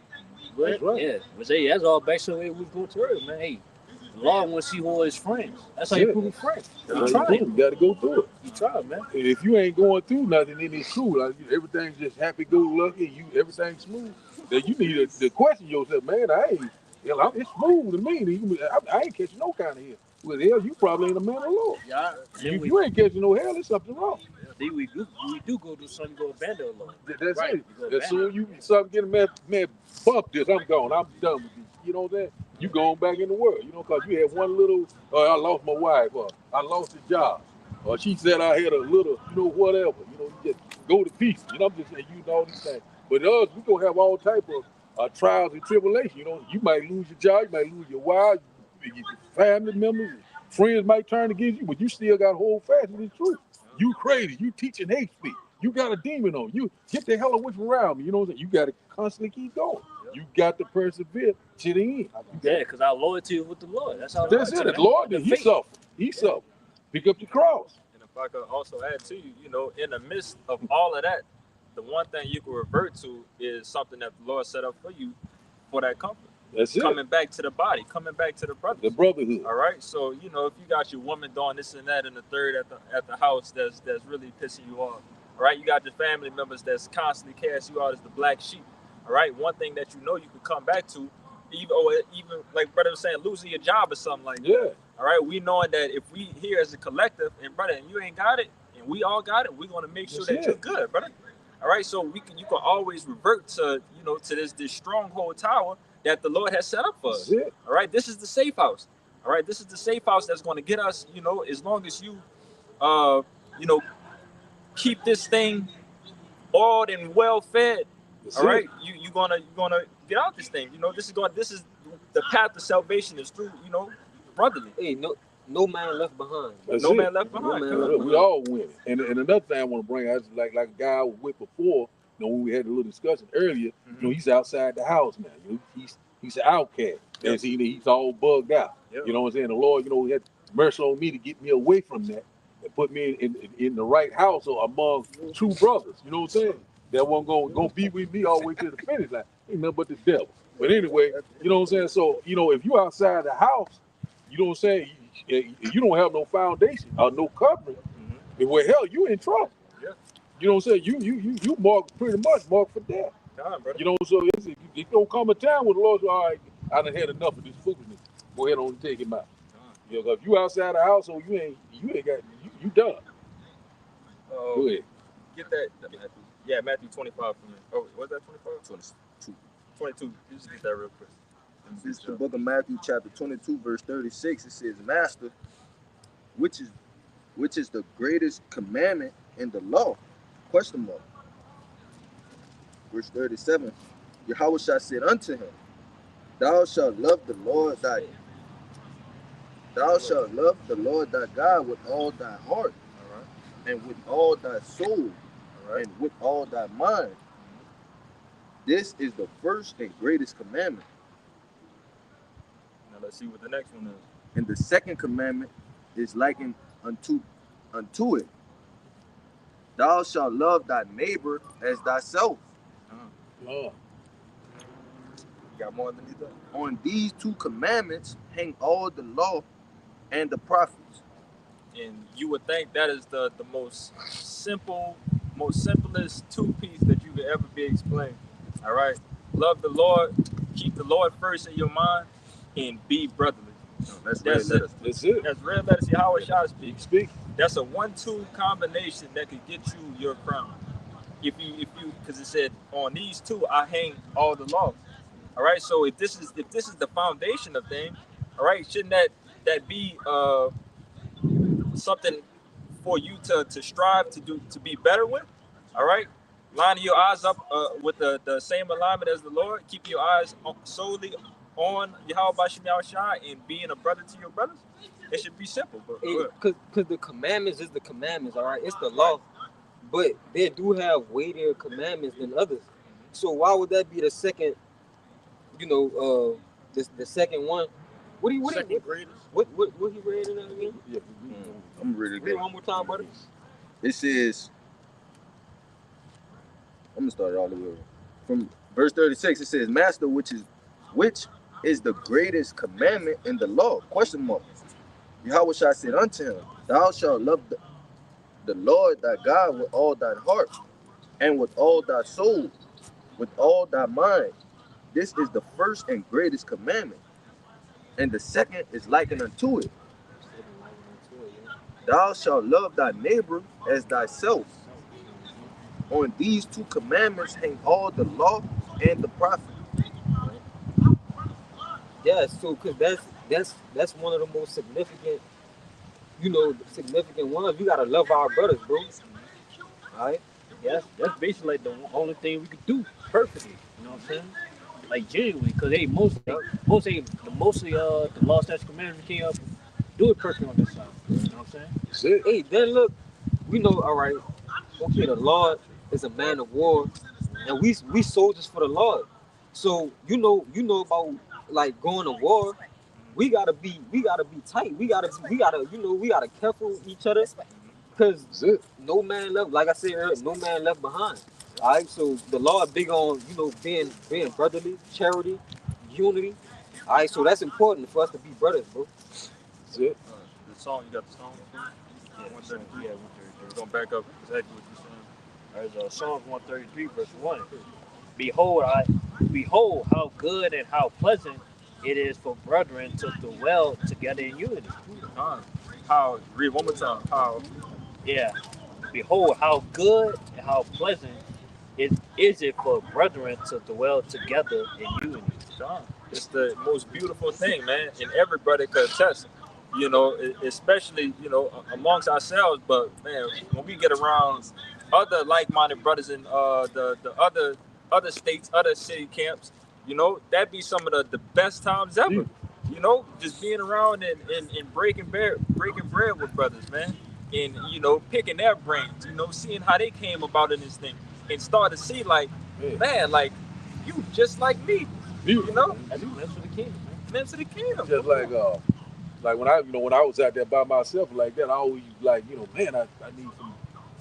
That's right. Yeah, but say that's all back to the way we go to earth, man. Hey, The law wants to see who are his friends. That's how Yeah. you prove friends. That's You how try you it. do. You got to go through it. You try it, man. And if you ain't going through nothing, then it's cool. Like, everything's just happy-go-lucky. Everything's smooth. Then you need to question yourself, man. It's smooth to me. I ain't catching no kind of hell. Well, hell, you probably ain't a man of the Lord. Yeah. If you ain't catching no hell, there's something wrong. Then we do go do something, go abandon the law. That's Right. it. You go As soon as you start getting man, fuck this, I'm gone. I'm done with you. You know what I'm saying? You going back in the world, because you had one little, I lost my wife, or I lost a job, or she said I had a little, whatever. You just go to pieces. I'm just saying, all these things. But us, we gonna have all type of trials and tribulations. You might lose your job, you might lose your wife, your family members, friends might turn against you, but you still got to hold fast to the truth. You crazy. You teaching hate speech. You got a demon on you. Get the hell away from around me. You know what I'm saying? You got to constantly keep going. You got to persevere to the end. Yeah, because our loyalty is with the Lord. That's our That's loyalty, it. The man. Lord, The he faith. suffered. He suffered. Pick up your cross. And if I could also add to you, in the midst of all of that, the one thing you can revert to is something that the Lord set up for you for that comfort. That's it. Coming back to the body, coming back to the brothers. The brotherhood. All right. So, if you got your woman doing this and that and the third at the house that's really pissing you off. All right. You got your family members that's constantly cast you out as the black sheep. All right. One thing that you can come back to, even like brother was saying, losing your job or something like that. Yeah. All right. We knowing that if we here as a collective and brother, and you ain't got it and we all got it, we're gonna make sure that you're good, brother. All right. So you can always revert to to this stronghold tower that the Lord has set up for us. That's it. All right, this is the safe house. All right, this is the safe house that's going to get us, as long as you, keep this thing oiled and well fed. That's all right, it. you're gonna get out this thing. This is the path to salvation is through, brotherly. Hey, no man left behind. That's No it. man left behind. No man left We behind. all winning. And another thing I want to bring out is like a guy I was with before, when we had a little discussion earlier, he's outside the house now. He's an outcast. Yep. He's all bugged out. Yep. You know what I'm saying? The Lord, he had mercy on me to get me away from that and put me in the right house or among true brothers. You know what I'm saying? That wasn't gonna be with me all the way to the finish line. Ain't nothing but the devil. But anyway, you know what I'm saying? So, if you outside the house, you know what I'm saying? You don't have no foundation or no covering. Well, hell, you in trouble. Yeah. You know what I'm saying? You pretty much marked for death. God, brother. You know, so it's gonna come a time when the Lord says, all right, I done had enough of this foolishness. Go ahead on and take him out. If you outside the household, you ain't got you done. Go ahead. Get that, Matthew. Yeah, Matthew 25 for me. Oh, was that 25? 22. 22. You just get that real quick. This is the book of Matthew, chapter 22, verse 36. It says, Master, which is the greatest commandment in the law? Question mark. Verse 37. Yahushua said unto him, Thou shalt love the Lord thy God with all thy heart, and with all thy soul, and with all thy mind. This is the first and greatest commandment. Now let's see what the next one is. And the second commandment is likened unto it. Thou shalt love thy neighbor as thyself. Oh. You got more underneath that? On these two commandments hang all the law and the prophets. And you would think that is the most simplest two-piece that you could ever be explained. All right? Love the Lord, keep the Lord first in your mind, and be brotherly. That's it. That's it. That's red letters. See how it shall speak. Speak. That's a 1-2 combination that could get you your crown. If you, because it said on these two I hang all the laws. All right. So if this is the foundation of things, all right, shouldn't that be something for you to strive to be better with? All right. Lining your eyes up with the same alignment as the Lord. Keep your eyes solely on Yahweh Bashim Yahushua and being a brother to your brothers. It should be simple, but Because the commandments is the commandments, all right? It's the law. But they do have weightier commandments than others. So why would that be the second, the second one? What he greatest. What he read in that again? Yeah. I'm ready to Read it go. one more time, buddy. It says, I'm gonna start it all the way over. From verse 36. It says, Master, which is the greatest commandment in the law. Question mark. Yahweh shall said unto him, thou shalt love the Lord thy God with all thine heart, and with all thy soul, with all thy mind. This is the first and greatest commandment. And the second is likened unto it. Thou shalt love thy neighbor as thyself. On these two commandments hang all the law and the prophet. Yeah, so cause that's one of the most significant, significant ones. We gotta love our brothers, bro. All right. Yeah, that's basically like the only thing we could do perfectly. You know what I'm saying? Like genuinely, because they mostly the law, statutes, commandments came up do it perfectly on this side. You know what I'm saying? That's it. Hey, then look, we know. All right. Okay, the Lord is a man of war, and we soldiers for the Lord. So you know about like going to war. We gotta be tight. We gotta careful with each other, because That's it. no man left. Like I said earlier, no man left behind. All right. So the Lord big on being brotherly, charity, unity. All right. So that's important for us to be brothers, bro. That's it. The song, you got the song? Yeah, 133. yeah, 133. We're going to back up exactly what you're saying. There's Psalms 133, verse 1. Behold, how good and how pleasant it is for brethren to dwell together in unity. How? Read one more time. How? Yeah. Behold, how good and how pleasant is it for brethren to dwell together in unity. John. It's the most beautiful thing, man, and everybody could attest. Especially amongst ourselves. But man, when we get around other like-minded brothers in the other states, other city camps, that'd be some of the best times ever. Just being around and breaking bread with brothers, man, and picking their brains, seeing how they came about in this thing, and start to see like, man, like you just like me, That's meant for the kingdom, man. meant to the kingdom. Just like when I was out there by myself like that, I always man, I need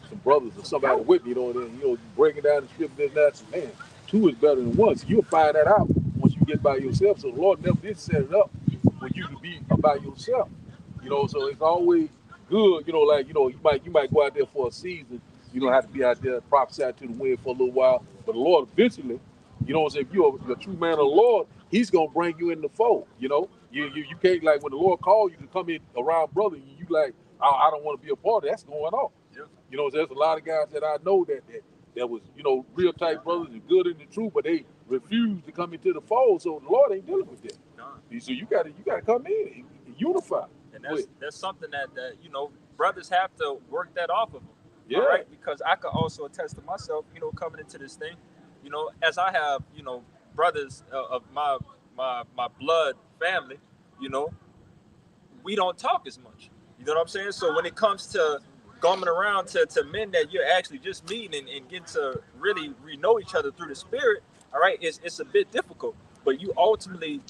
some brothers or somebody with me, you breaking down the script, this, that, man, two is better than one. So you'll find that out once you get by yourself. So the Lord never did set it up for you to be about yourself. So it's always good, you might go out there for a season, you don't have to be out there prophesy to the wind for a little while, but the Lord eventually, if you're a true man of the Lord, he's gonna bring you in the fold. You can't, like, when the Lord called you to come in around brother, you like, I don't want to be a part of that. That's going on. Yeah. There's a lot of guys that I know that was, real tight brothers and good in the truth, but they refused to come into the fold. So the Lord ain't dealing with that. No. So you gotta come in and unify. And that's something that brothers have to work that off of them. Yeah. All right? Because I could also attest to myself, coming into this thing, as I have, brothers of my blood family, we don't talk as much. You know what I'm saying? So when it comes to going around to men that you're actually just meeting and getting to really know each other through the spirit, all right, it's a bit difficult. But you ultimately,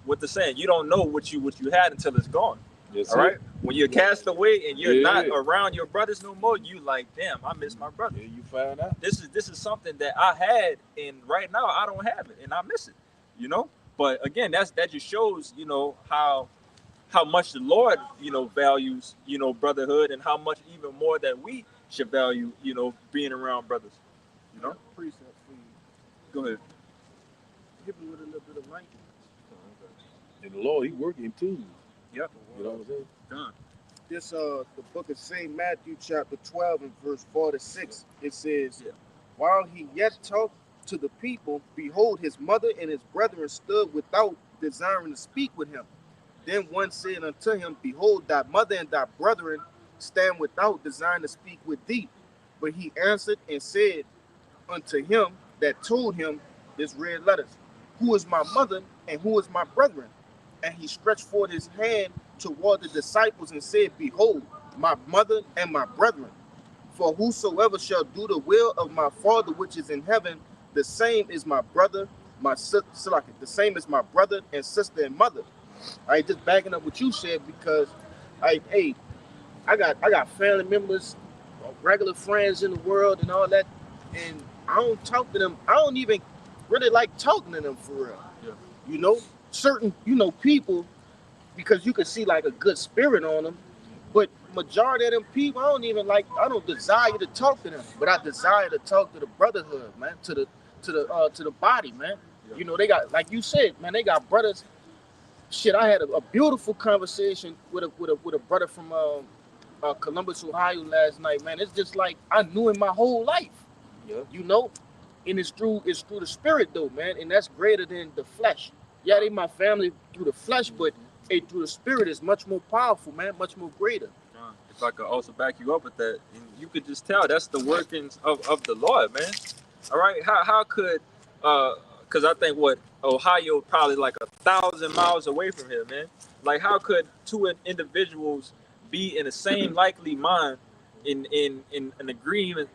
with the saying, you don't know what you had until it's gone. Yes, all right? When you're cast away and you're not Yeah. around your brothers no more, you like, damn, I miss my brother. Yeah, you find out. This is something that I had, and right now I don't have it, and I miss it. But again, that just shows, how much the Lord, values, brotherhood, and how much even more that we should value, being around brothers. Precept for you. Go ahead. Hit me with a little bit of light. And the Lord, he working too. Yep. You know what I'm saying? Done. This the book of St. Matthew chapter 12 and verse 4-6. It says, while he yet talked to the people, behold, his mother and his brethren stood without, desiring to speak with him. Then one said unto him, behold, thy mother and thy brethren stand without, desiring to speak with thee. But he answered and said unto him that told him this red letters, who is my mother and who is my brethren? And he stretched forth his hand toward the disciples and said, behold, my mother and my brethren. For whosoever shall do the will of my Father which is in heaven, the same is my brother, my sister, the same is my brother and sister and mother. All right, just backing up what you said, because I got family members, regular friends in the world and all that, and I don't talk to them. I don't even really like talking to them for real. Yeah. certain, people, because you can see like a good spirit on them. But majority of them people, I don't desire to talk to them, but I desire to talk to the brotherhood, man, to the body, man. Yeah. They got, like you said, man, they got brothers. Shit, I had a beautiful conversation with a brother from Columbus, Ohio last night, man. It's just like I knew him my whole life, Yeah. And it's through the spirit though, man, and that's greater than the flesh. Yeah, they my family through the flesh, but through the spirit is much more powerful, man, much more greater. If I could also back you up with that, and you could just tell that's the workings of the Lord, man. All right, how could because I think what Ohio probably like 1,000 miles away from here, man. Like how could two individuals be in the same likely mind in agreement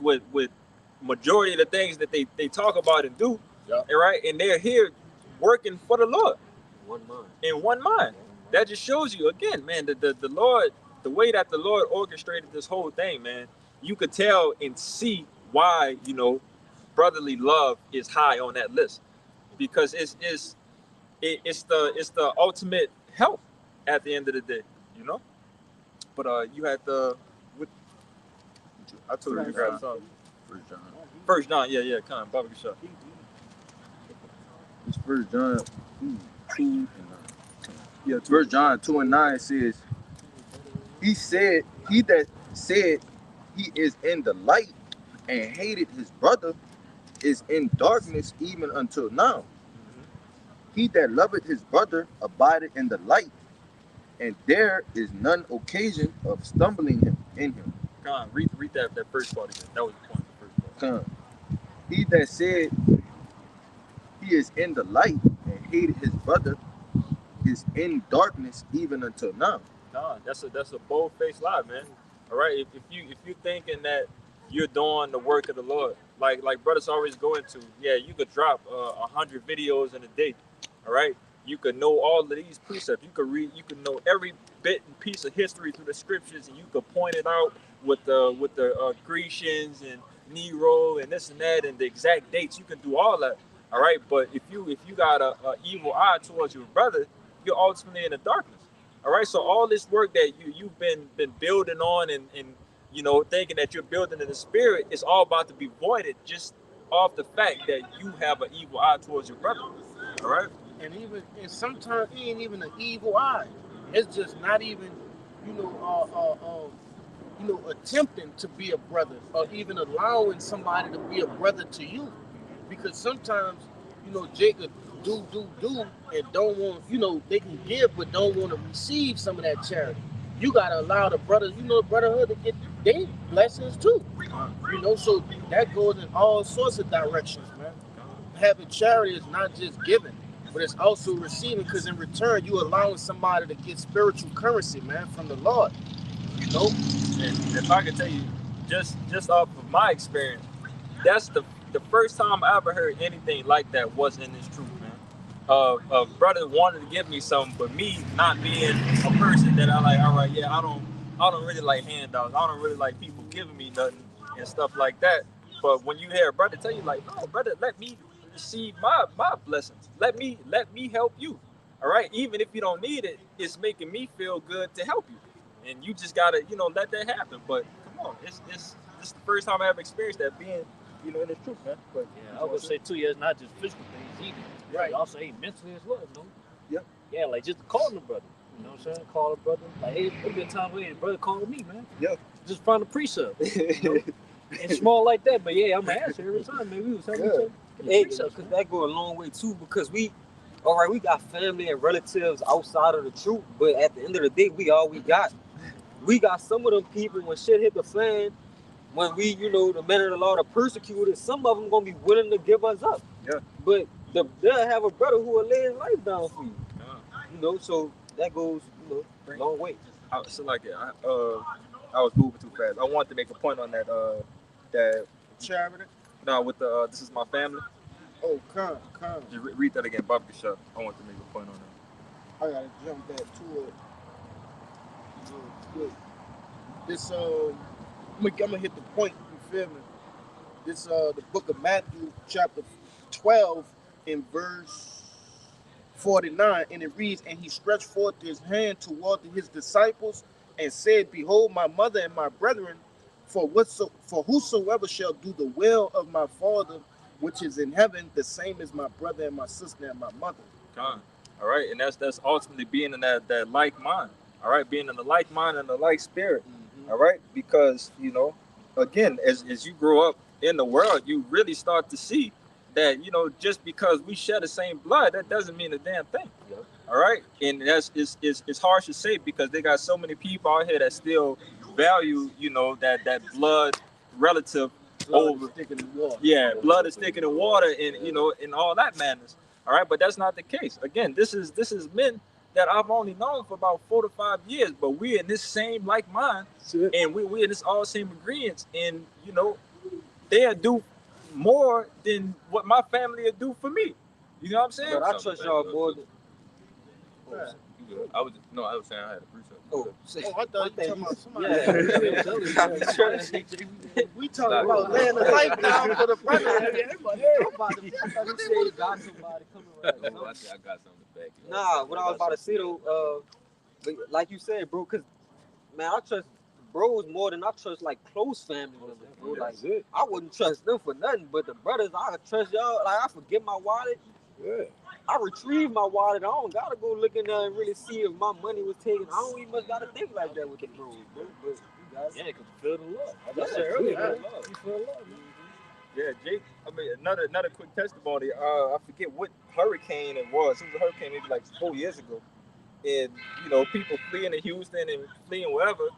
with majority of the things that they talk about and do, Yeah. right? And they're here working for the Lord One mind. in one mind. That just shows you again, man, the Lord, the way that the Lord orchestrated this whole thing, man. You could tell and see why brotherly love is high on that list, because it's the ultimate help at the end of the day, But you had I told you to grab something. First John, yeah, come on, Baba Shah. It's 1 John 2 and 9. Yeah, 1 John 2 and 9 says, he that said he is in the light and hated his brother is in darkness even until now. He that loveth his brother abideth in the light, and there is none occasion of stumbling in him. Come on, read that first part again. That was the point. The first part. He that said he is in the light and hated his brother is in darkness even until now. Nah, that's a bold-faced lie, man. All right, if you thinking that you're doing the work of the Lord, like brothers always go into, you could drop 100 videos in a day. All right, you could know all of these precepts. You could read, you could know every bit and piece of history through the scriptures, and you could point it out with the Grecians and Nero and this and that and the exact dates. You can do all that. All right, but if you got a evil eye towards your brother, you're ultimately in the darkness. All right, so all this work that you've been building on and thinking that you're building in the spirit is all about to be voided just off the fact that you have an evil eye towards your brother. All right, And sometimes it ain't even an evil eye. It's just not even, attempting to be a brother or even allowing somebody to be a brother to you. Because sometimes, Jacob do and don't want, they can give but don't want to receive some of that charity. You gotta allow the brothers, brotherhood to get their blessings too. So that goes in all sorts of directions, man. Having charity is not just giving, but it's also receiving, because in return you allowing somebody to get spiritual currency, man, from the Lord. And if I could tell you, just off of my experience, that's the first time I ever heard anything like that was in this truth, man. A brother wanted to give me something, but me not being a person that I like, all right, I don't really like handouts. I don't really like people giving me nothing and stuff like that. But when you hear a brother tell you like, no, brother, let me receive my blessings. Let me help you. All right, even if you don't need it, it's making me feel good to help you. And you just gotta, let that happen. But come on, it's the first time I ever experienced that being, in the truth, man. But I would say too, it's not just physical things either. Right. You also mentally as well, Yep. Yeah, like just calling the brother. You know what I'm saying? Call a brother. Like, hey, there'll be a time where the brother called me, man. Yeah. Just find a precept. And small like that, but I'm gonna answer every time, man. We was having each other. Hey, because that go a long way too, because we got family and relatives outside of the truth, but at the end of the day, we all we got. We got some of them people when shit hit the fan, when we, the men of the Lord are persecuted, some of them gonna be willing to give us up. Yeah. But they'll have a brother who will lay his life down for you. So that goes, a long way. I was moving too fast. I wanted to make a point on that. That Charity. no, with the this is my family. Oh, come. Just read that again, Bobby Shah. I want to make a point on that. I gotta jump back to it. Good. This I'm gonna hit the point. You feel me? This the book of Matthew, chapter 12, in verse 49, and it reads, and he stretched forth his hand toward his disciples and said, behold my mother and my brethren, for whosoever shall do the will of my Father which is in heaven, the same is my brother and my sister and my mother. All right, and that's ultimately being in that like mind. All right, being in the like mind and the like spirit. All right, because again, as you grow up in the world, you really start to see that just because we share the same blood, that doesn't mean a damn thing. Yep. All right, and it's harsh to say because they got so many people out here that still value that blood relative over sticking in water. Yeah, blood is thicker than water, and and all that madness. All right, but that's not the case. Again, this is men that I've only known for about 4 to 5 years, but we're in this same like mind, and we in this all same agreements, and they'll do more than what my family will do for me. You know what I'm saying? But I trust y'all more than. I was saying I had a precept. Oh, I thought you talking about somebody. Yeah. We talking about laying the life down for the brother. I got something to back it up. Nah, what I was about to say though, but like you said, bro, cause man, I trust bros more than I trust like close family members, bro. Like I wouldn't trust them for nothing, but the brothers I trust y'all. Like I forget my wallet. Yeah. I retrieve my wallet. I don't gotta go look in there and really see if my money was taken. I don't even much gotta think like that with the bros, bro. But you guys, Yeah, because you feel the love. As I Yeah, said earlier, yeah. you feel love. Yeah, Jake. I mean, another quick testimony. I forget what hurricane it was. It was a hurricane maybe like 4 years ago, and people fleeing to Houston and fleeing wherever.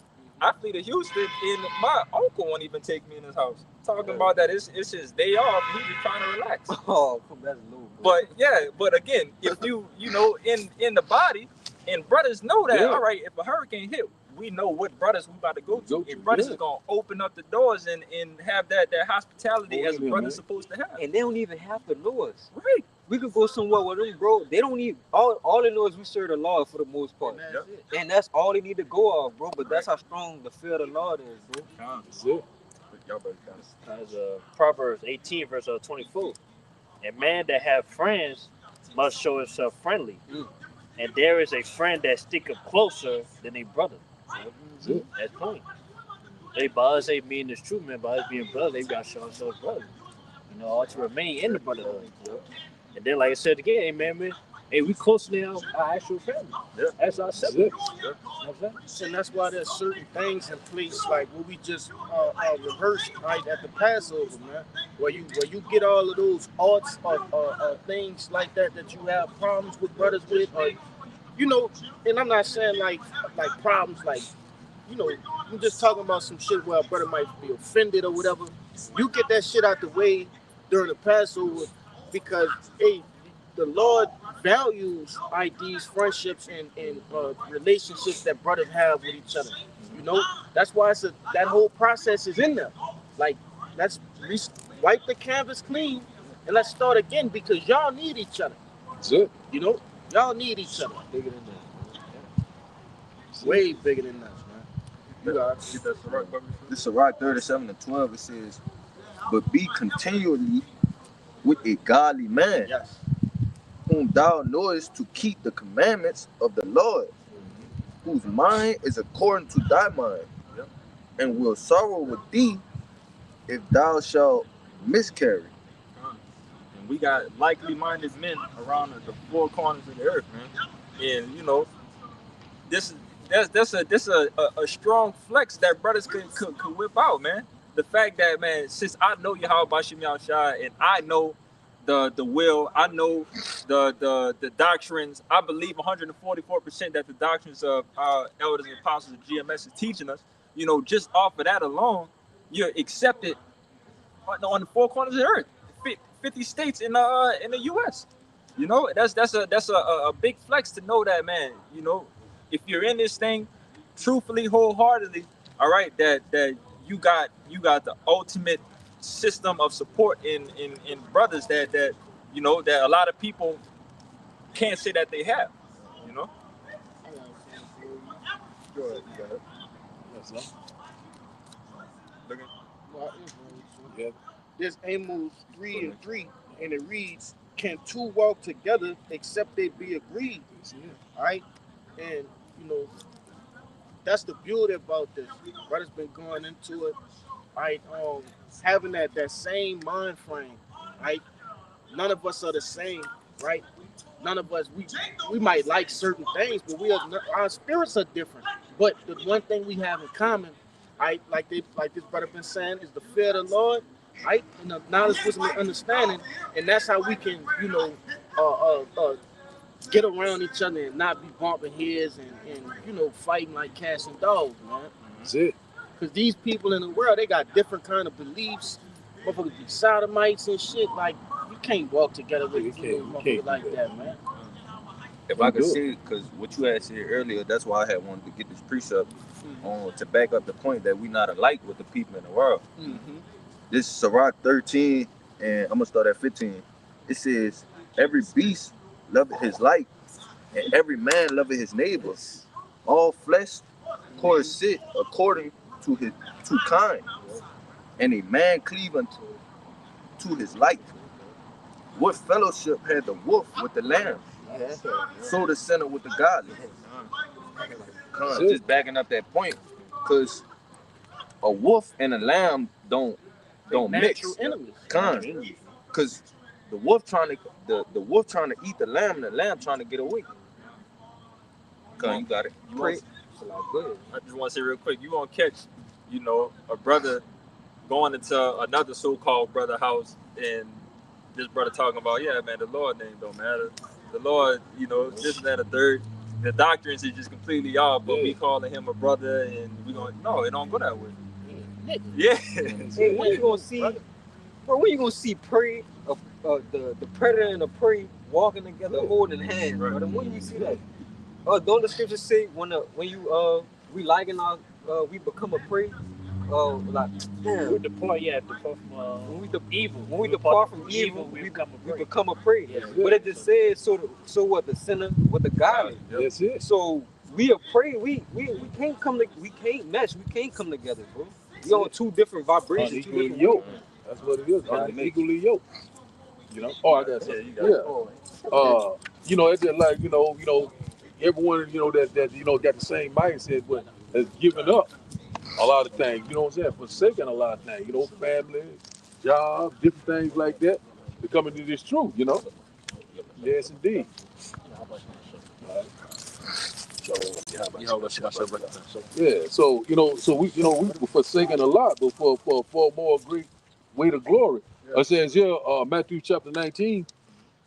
I flee to Houston, and my uncle won't even take me in his house. Talking about that it's his day off, and he's just trying to relax. oh, that's low. But again, if you in the body, and brothers know that. Yeah. All right, if a hurricane hit, we know what brothers we about to go to. And brothers Yeah. is gonna open up the doors and have that hospitality as a brother's supposed to have. And they don't even have to know us. Right. We could go somewhere with them, bro. They don't need all they know is we serve the Lord for the most part. Yep. And that's all they need to go off, bro. But that's how strong the fear of the Lord is, bro. That's it. Y'all better count. As Proverbs 18, verse 24. A man that have friends must show himself friendly. And there is a friend that sticketh closer than a brother. That's it. That's point. Hey, by us ain't being this true, man. By us being brothers, they got to show themselves brothers. All to remain in the brotherhood. And then, like I said again, hey, man, hey, we closer than our actual family. Yeah. That's our That's it. siblings. You know what I'm saying? And that's why there's certain things in place, like what we just rehearsed right at the Passover, man. Where you get all of those arts or things like that you have problems with brothers with, or and I'm not saying like problems like, I'm just talking about some shit where a brother might be offended or whatever. You get that shit out the way during the Passover, because the Lord values these friendships and relationships that brothers have with each other. That's why that whole process is in there. Like, let's wipe the canvas clean and let's start again, because y'all need each other. That's it. Y'all need each other. Bigger than that. Way bigger than us, man. You got it. Get that Sirach, brother. This is Sirach 37:12. It says, but be continually with a godly man, Yes. whom thou knowest to keep the commandments of the Lord, whose mind is according to thy mind, Yep. and will sorrow with thee if thou shalt miscarry. And we got likely minded men around the four corners of the earth, man. And that's a strong flex that brothers could whip out, man. The fact that, man, since I know Yahweh Bashim Yahushua, and I know the will, I know the doctrines, I believe 144% that the doctrines of our elders and apostles of GMS is teaching us, just off of that alone, you're accepted on the four corners of the earth, 50 states in the U.S. That's a big flex to know that, man. If you're in this thing truthfully, wholeheartedly, all right, that you got the ultimate system of support in brothers that that a lot of people can't say that they have. Go ahead, you got it. That's it. There's Amos 3:3, and it reads, can two walk together except they be agreed? All right, and you know that's the beauty about this. Brother's been going into it, right? Having that same mind frame, right? None of us are the same, right? None of us we might like certain things, but our spirits are different. But the one thing we have in common, right? Like this brother been saying, is the fear of the Lord, right? And the knowledge, wisdom, and understanding, and that's how we can, get around each other and not be bumping heads and fighting like cats and dogs, man. That's it. Because these people in the world, they got different kind of beliefs. Motherfuckers be sodomites and shit. Like, you can't walk together with motherfuckers like that, man. If I could see, because what you had said earlier, that's why I had wanted to get this precept on to back up the point that we not alike with the people in the world. Mm-hmm. This is Sirach 13, and I'm gonna start at 15. It says, "Every beast loveth his like, and every man loveth his neighbor. All flesh course according to his kind, and a man cleave unto his like. What fellowship had the wolf with the lamb? So the sinner with the godly." Just backing up that point, because a wolf and a lamb don't mix. Because the wolf trying to eat the lamb, and the lamb trying to get away. You got it. I just want to say real quick, you won't catch, a brother going into another so-called brother house and this brother talking about, yeah, man, the Lord name don't matter. The Lord, this and that, the third. The doctrines is just completely off, but we calling him a brother, and we going, no, it don't go that way. Yeah. Hey, when you gonna see, bro? When you gonna see prey, the predator and the prey walking together, holding hands, bro? When you see that? Don't the scriptures say when we liken our we become a prey? Like damn. We depart from evil. When we depart from evil, we become a prey. Yeah. But it just says so what the sinner with the godly. That's it. So we are prey. We can't we can't mesh. We can't come together, bro. We on two different vibrations. Unequally yoked. That's what it is. Unequally yoked. Oh, I got it. Yeah. It's just like everyone that got the same mindset, but has given up a lot of things. You know what I'm saying? Forsaking a lot of things. Family, job, different things like that. To come into this truth. Yes, indeed. Yeah, so we were forsaken a lot, but for a more great weight of glory. It says here, Matthew chapter 19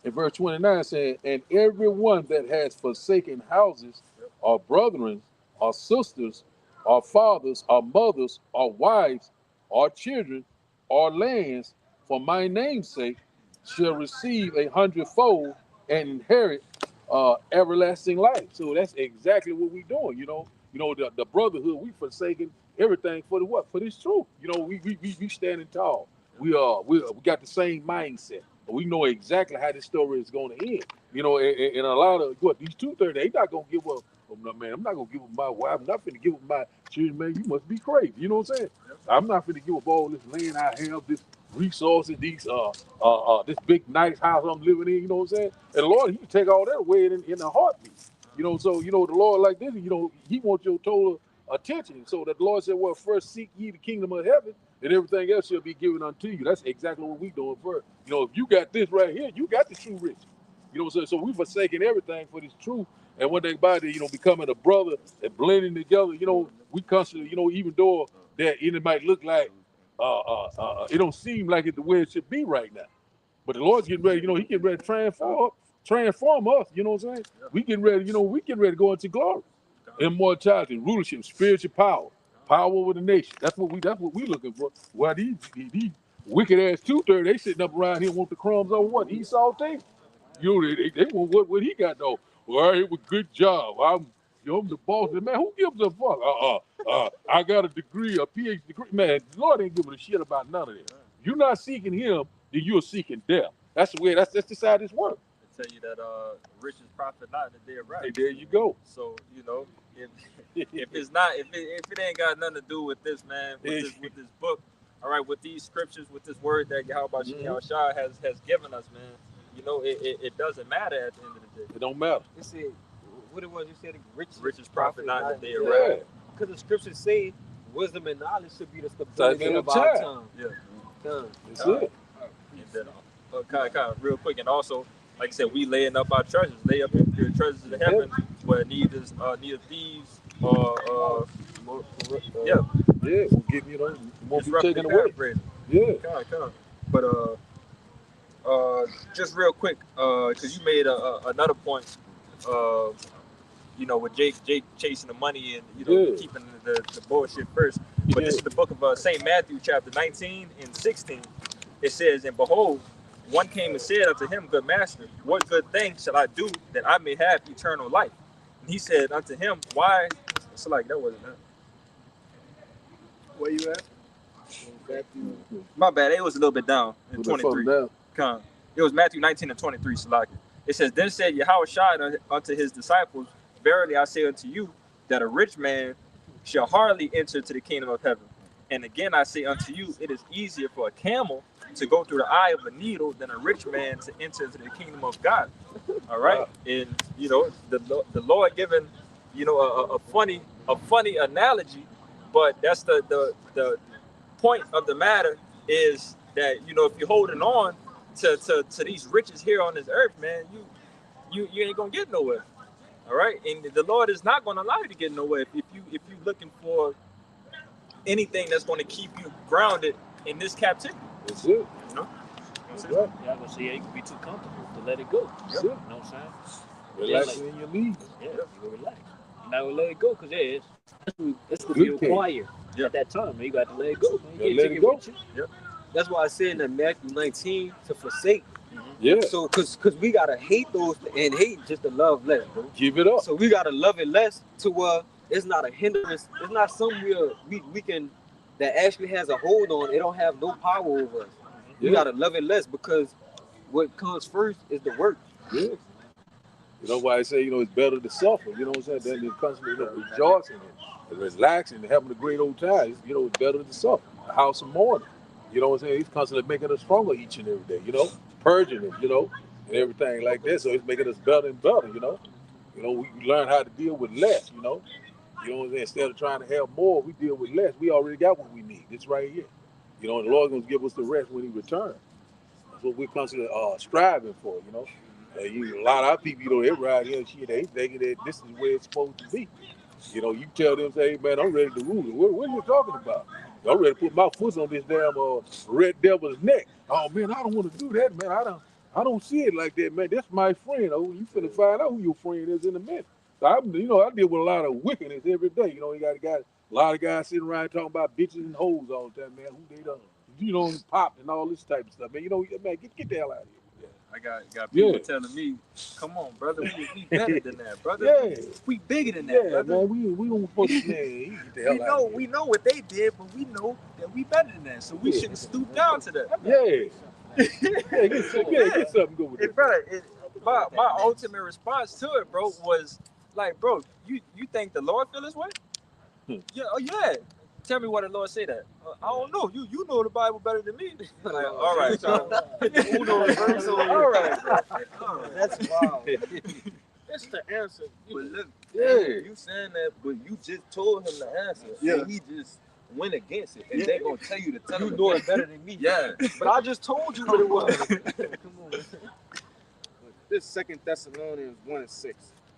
and verse 29 saying, "And everyone that has forsaken houses, or brethren, or sisters, or fathers, or mothers, or wives, or children, or lands, for my name's sake, shall receive 100-fold and inherit everlasting life." So that's exactly what we're doing. The brotherhood, we forsaken everything for the what? For this truth. We standing tall. We got the same mindset. We know exactly how this story is going to end. And a lot of these 230, they not gonna give up. Oh, no, man, I'm not gonna give up my wife. I'm not finna give up my children. Man, you must be crazy. You know what I'm saying? I'm not finna give up all this land I have, this resources, these this big nice house I'm living in. You know what I'm saying? And the Lord, He can take all that away in a heartbeat. So the Lord like this. He wants your total attention. So that the Lord said, "Well, first seek ye the kingdom of heaven, and everything else shall be given unto you." That's exactly what we doing first. If you got this right here, you got the true rich. You know what I'm saying? So we forsaking everything for this truth. And one thing about it, becoming a brother and blending together, we constantly, even though that it might look like it don't seem like it the way it should be right now. But the Lord's getting ready, He getting ready to transform us, you know what I'm saying? We getting ready, we getting ready to go into glory, immortality, rulership, spiritual power over the nation. That's what we looking for. Well, these wicked ass 230, they sitting up around here want the crumbs on what? Esau thing? They want what he got though. Well, it was a good job. I'm the boss. Man, who gives a fuck? I got a degree, a PhD degree. Man, the Lord ain't giving a shit about none of this. You're not seeking Him, then you're seeking death. That's the way. That's just how this works. I tell you that riches profit not in the day of right. Hey, there you go. So if it's not, if it ain't got nothing to do with this, man, with this book, all right, with these scriptures, with this word that Yahweh Shah has given us, man. you know, it doesn't matter at the end of the day. It don't matter. It said, what it was you said, Richest prophet not in the day of Yeah. wrath. Because the scriptures say wisdom and knowledge should be the Type stability in of the our chat. time. Yeah. That's Uh, it. And then, kind of real quick, and also, like I said, we laying up our treasures. Lay up your treasures in heaven, where neither thieves or yeah, Yeah, we'll give you know, it won't be disrupt taken the away. calibrator. Yeah. Kind of. But just real quick, because you made another point, you know, with Jake chasing the money and, you know, Yeah. keeping the bullshit first. But this is the book of St. Matthew, chapter 19 and 16. It says, and behold, one came and said unto him, Good master, what good thing shall I do that I may have eternal life? And he said unto him, Why? It's like, that wasn't that. Where you at? Matthew. My bad, it was a little bit down in Put that phone 23. down. Con. It was Matthew 19 and 23, Salaki. It says, Then said Yahushua unto his disciples, Verily I say unto you, that a rich man shall hardly enter to the kingdom of heaven. And again I say unto you, it is easier for a camel to go through the eye of a needle than a rich man to enter into the kingdom of God. All right? Wow. And, you know, the Lord given, you know, a funny analogy, but that's the point of the matter is that, you know, if you're holding on to these riches here on this earth, man, you ain't gonna get nowhere. All right, and the Lord is not gonna allow you to get nowhere if you looking for anything that's gonna keep you grounded in this captivity. That's it. You know? That's right. Y'all gonna see it can be too comfortable to let it go. That's You it. know what I'm saying? Relax like- in your lead. Yeah, you gonna relax. You not gonna let it go because that's what Good you thing. acquire Yeah. at that time. Man. You got to let it go. Man. You Yeah, can't let take it it go. with you. That's why I said in Matthew 19 to forsake. Yeah. So, cause we gotta hate those and hate just to love less, bro. Give it up. So we gotta love it less to where it's not a hindrance. It's not somewhere we can that actually has a hold on. It don't have no power over us. We Yeah. gotta love it less because what comes first is the work. Yeah. You know why I say, you know, it's better to suffer, you know what I'm saying, than to constantly, you know, rejoicing and relaxing and having a great old time. You know, it's better to suffer. A house of mourning. You know what I'm saying? He's constantly making us stronger each and every day, you know, purging it, you know, and everything like that. So it's making us better and better, you know. You know, we learn how to deal with less, you know. You know what I'm saying? Instead of trying to have more, we deal with less. We already got what we need. It's right here. You know, and the Lord's going to give us the rest when he returns. That's what we're constantly striving for, you know. A lot of our people, you know, they ride here and shit, they thinking that this is where it's supposed to be. You know, you tell them, say, hey, man, I'm ready to rule. What are you talking about? I'm ready to put my foot on this damn red devil's neck. Oh, man, I don't want to do that, man. I don't see it like that, man. That's my friend. Oh, you finna find out who your friend is in a minute. So I deal with a lot of wickedness every day. You know, you got a lot of guys sitting around talking about bitches and hoes all the time, man. Who they done, you know, popped and all this type of stuff, man. You know, man, get the hell out of here. I got people Yeah. telling me, come on, brother, we better than that, brother. Yeah. We bigger than that, Yeah, brother. man, we don't fuck with man. You get the hell out of here. We know what they did, but we know that we better than that. So we Yeah. shouldn't stoop down to that. Yeah. Get something good with Hey, it. bro, my ultimate response to it, bro, was like, bro, you think the Lord feel this way? Yeah, oh yeah. Tell me why the Lord say that. I don't know. You know the Bible better than me. Like, all right, so all right. That's wild. That's the answer. But look, Yeah. you saying that, but you just told him the answer. Yeah. And he just went against it. And they're going to tell you to tell You him know again. it better than me. Yeah. But I just told you what it was. Come on. This 2 Thessalonians 1:6.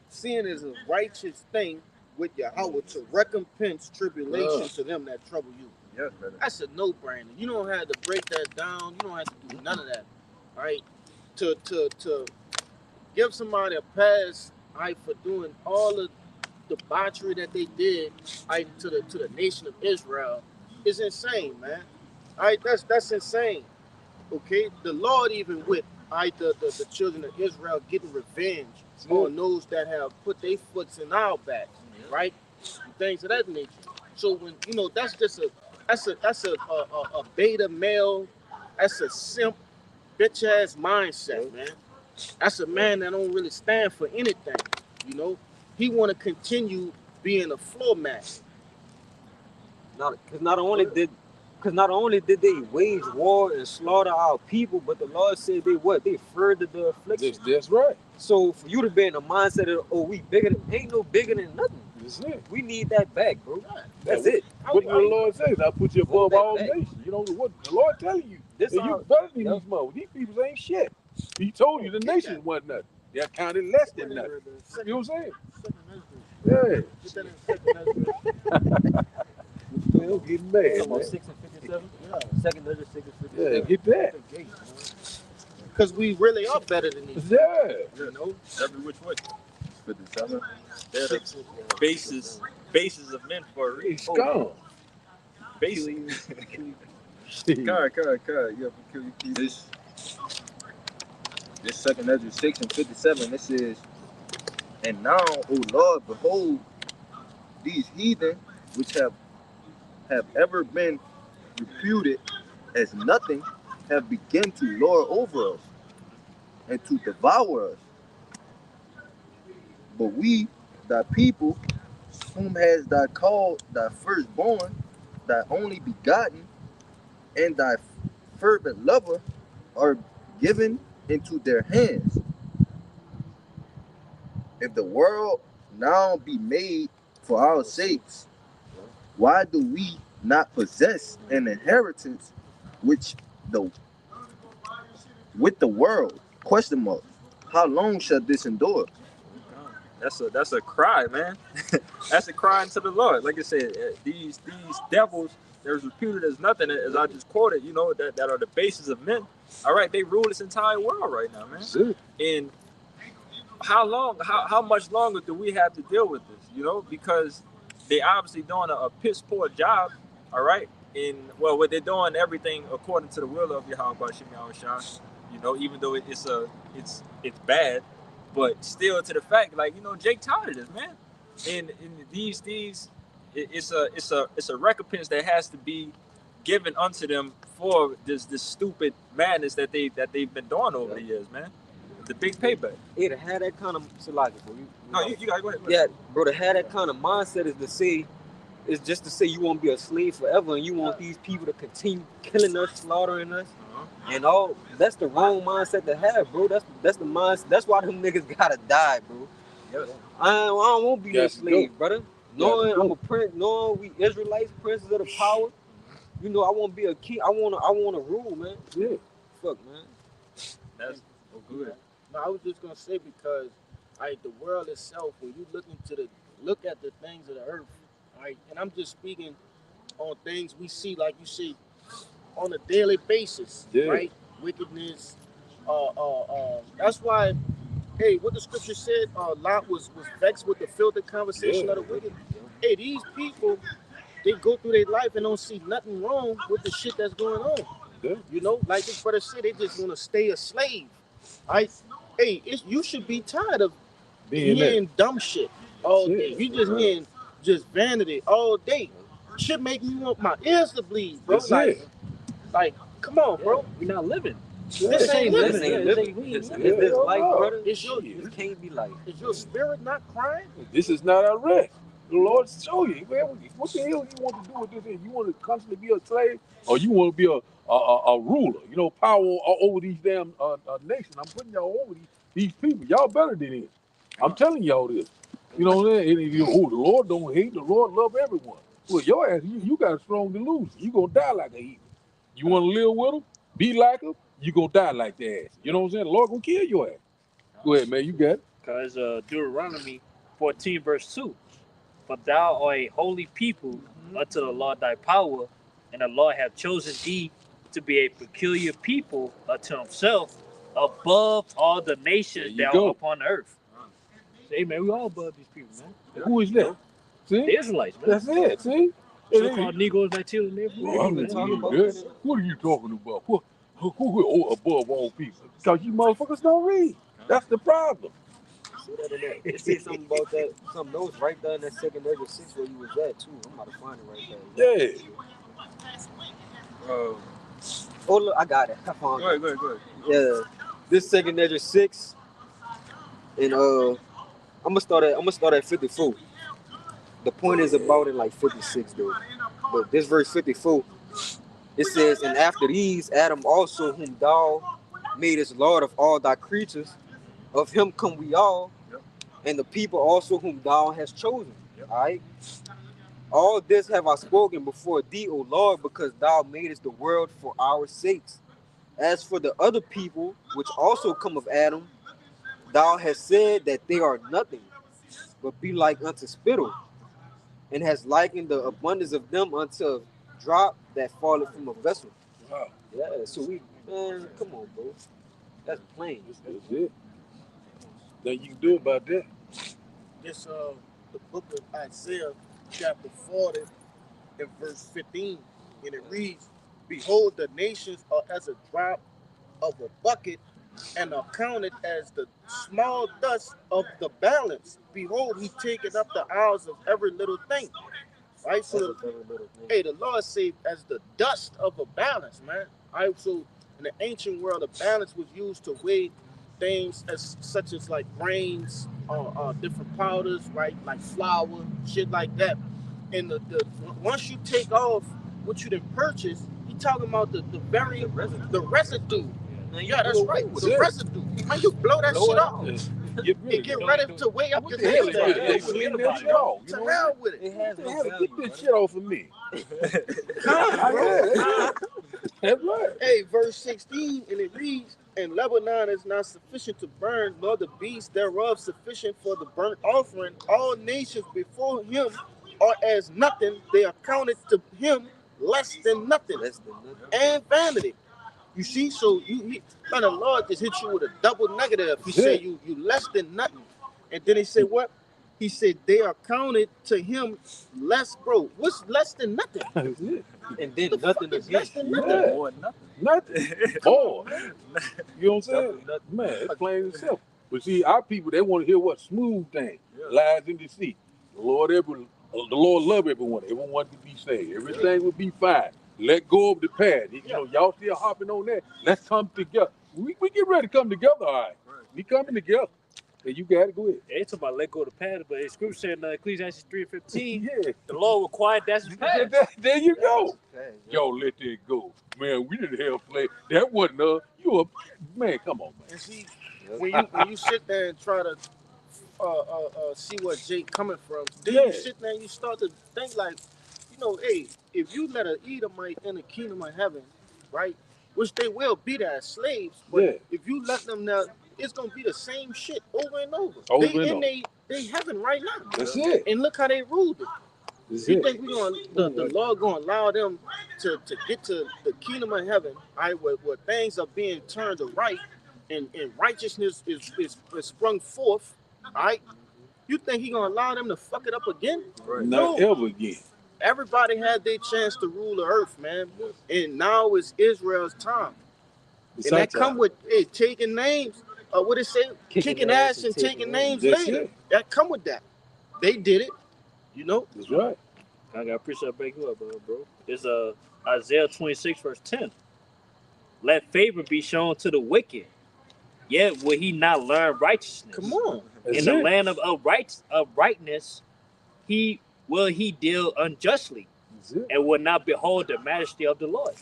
Sin is a righteous thing with Yahweh to recompense tribulation to them that trouble you. Yes, brother. That's a no-brainer. You don't have to break that down. You don't have to do none of that. All right? To give somebody a pass, all right, for doing all the debauchery that they did, all right, to the nation of Israel is insane, man. All right, that's insane. Okay? The Lord even with all right, the children of Israel getting revenge on those that have put their foots in our backs, right? And things of that nature. So when that's just a beta male, that's a simp, bitch ass mindset, man. That's a man that don't really stand for anything. You know, he want to continue being a floor mat. Because not only did Because not only did they wage war and slaughter our people, but the Lord said they what? They furthered the affliction. That's right. So for you to be in the mindset of, oh, we bigger than, ain't no bigger than nothing. That's it. We need that back, bro. That's Yeah, it. What did the Lord say? I put you above that all back. nations. You know what the Lord telling you. This And how- you better than Yep. these mother. These people ain't shit. He told you the nations wasn't nothing. They're counted less than nothing. You know what I'm saying? Yeah. Still getting mad, Come on, man. 6 and 57? Second Ezra 6 and 57. Yeah, get that. Because we really are better than these. Yeah. You know, every which way. 57. They're the bases of men for a He's reason. gone. Bases. God. Yeah, because this second Ezra 6 and 57, it says, and now, O Lord, behold, these heathen which have ever been reputed as nothing have begun to lord over us and to devour us. But we, thy people, whom has thou called thy firstborn, thy only begotten, and thy fervent lover, are given into their hands. If the world now be made for our sakes, why do we not possess an inheritance which with the world? Question mark. How long shall this endure? That's a cry, man. That's a cry to the Lord. Like I said, these devils, they're reputed as nothing, as I just quoted. You know that are the bases of men. All right, they rule this entire world right now, man. And how much longer do we have to deal with this? You know, because they obviously doing a piss poor job. All right, and well, what they're doing everything according to the will of Yahweh Shem Yahushua. You know, even though it's bad. But still, to the fact, like, you know, Jake tired of this, man. And it's a recompense that has to be given unto them for this stupid madness that they've been doing over the years, man. The big payback. Yeah, to have that kind of logic, bro. You gotta go ahead. Yeah, bro, to have that kind of mindset is just to say you won't be a slave forever and you want these people to continue killing us, slaughtering us. And all that's the wrong mindset to have, bro. That's the mindset. That's why them niggas gotta die, bro. Yes. I don't want to be no Yes, slave, brother. Knowing I'm a prince, knowing we Israelites, princes of the power. You know, I want to be a king. I want to rule, man. Yeah. Fuck, man. That's good. No, I was just gonna say because the world itself, when you look at the things of the earth, right, and I'm just speaking on things we see, like you see, on a daily basis, right? Wickedness. That's why, hey, what the scripture said, Lot was vexed with the filthy conversation of the wicked. Hey, these people, they go through their life and don't see nothing wrong with the shit that's going on. You know, like this brother said, they just want to stay a slave. Right? Hey, you should be tired of hearing dumb shit all day. You just hearing just vanity all day. Shit make me want my ears to bleed, bro. Like, come on, bro. We're not living. This ain't living. It's this life, brother. This can't be life. Is your spirit not crying? This is not our rest. The Lord show you. What the hell you want to do with this? You want to constantly be a slave, or you want to be a ruler? You know, power over these damn nations. I'm putting y'all over these people. Y'all better than this. I'm telling y'all this. You know what I'm saying? The Lord don't hate. The Lord love everyone. Well, your ass, you got a strong delusion. You gonna die like a heathen. You want to live with them, be like them, you gonna die like their ass. You know what I'm saying? The Lord gonna kill your ass. Go ahead, man. You got it. Because Deuteronomy 14 verse 2. For thou art a holy people unto the Lord thy power, and the Lord hath chosen thee to be a peculiar people unto himself above all the nations that are upon the earth. Hey, man, we all above these people, man. Who is that? See? The Israelites, man. That's it. See? So-called Negroes, Latinos, and everything. What are you talking about? Who above all people? Because you motherfuckers don't read. That's the problem. It said something about that. Something that was right there in that second Ezra 6 where you was at too. I'm about to find it right there. Yeah. Oh look, I got it. I found it. Go ahead. Yeah, this second Ezra 6, and I'm gonna start at 54. The point is about it like 56 though, but this verse 54, It says, and after these, Adam also, whom thou madest Lord of all thy creatures, of him come we all, and the people also whom thou hast chosen. All right. All this have I spoken before thee, O Lord, because thou madest the world for our sakes. As for the other people, which also come of Adam, thou hast said that they are nothing, but be like unto spittle, and has likened the abundance of them unto a drop that falleth from a vessel. Wow. Yeah, so man, come on, bro. That's plain. That's it. Nothing you can do about that. This the book of Isaiah, chapter 40, and verse 15, and it reads, "Behold, the nations are as a drop of a bucket, and are counted as the small dust of the balance. Behold, he taketh up the hours of every little thing." Right? So, hey, the Lord said as the dust of a balance, man. All right, so in the ancient world, a balance was used to weigh things such as like grains, different powders, right? Like flour, shit like that. And the once you take off what you didn't purchase, you talking about the residue. Yeah, that's right. The residue. Man, you blow that shit off. Get ready to weigh up your Hell, thing. they clean that shit off. To hell with it. It has no Get value. this shit off of me. That's right. Hey, verse 16, and it reads, "And Lebanon is not sufficient to burn, nor the beasts thereof sufficient for the burnt offering. All nations before him are as nothing. They are counted to him less than nothing, Less than nothing. and vanity." You see, so man, the Lord just hit you with a double negative. He said you less than nothing. And then he said what? He said they are counted to him less, bro. What's less than nothing? That's it. And then What the nothing fuck is less again. than nothing? Yeah. More than nothing. Nothing. More. You know what I'm saying? Man, it's plain and simple. But see, our people, they want to hear what smooth thing. Lies in deceit. The Lord love everyone. Everyone wants to be saved. Everything will be fine. Let go of the past. You know, y'all still hopping on that. Let's come together. We get ready to come together, all right. We coming together. And you got to go ahead. They talk about let go of the past, but the scripture said in Ecclesiastes 3:15, Yeah. the Lord required that's his past. There you go. Yo, let that go. Man, we didn't have play. That wasn't man, come on, man. And see, when you sit there and try to see where Jake coming from, then you sit there and you start to think like, hey, if you let an Edomite in the kingdom of heaven, right, which they will be there as slaves, but if you let them now, it's gonna be the same shit over and over. They heaven right now. That's it. And look how they ruled it. That's You it. think the Lord gonna allow them to get to the kingdom of heaven, right, where things are being turned to right, and righteousness is sprung forth, all right? You think he gonna allow them to fuck it up again? Not ever again. Everybody had their chance to rule the earth, man, and now it's Israel's time. It's And that our come time. with taking names. What it say? Kicking ass and taking names That's later. it. That come with that. They did it, That's right. I got appreciate that back you up, bro. It's Isaiah 26 verse 10. Let favor be shown to the wicked, yet will he not learn righteousness. Come on. That's In the it. land of uprightness, he deal unjustly, That's it. and will not behold the majesty of the Lord.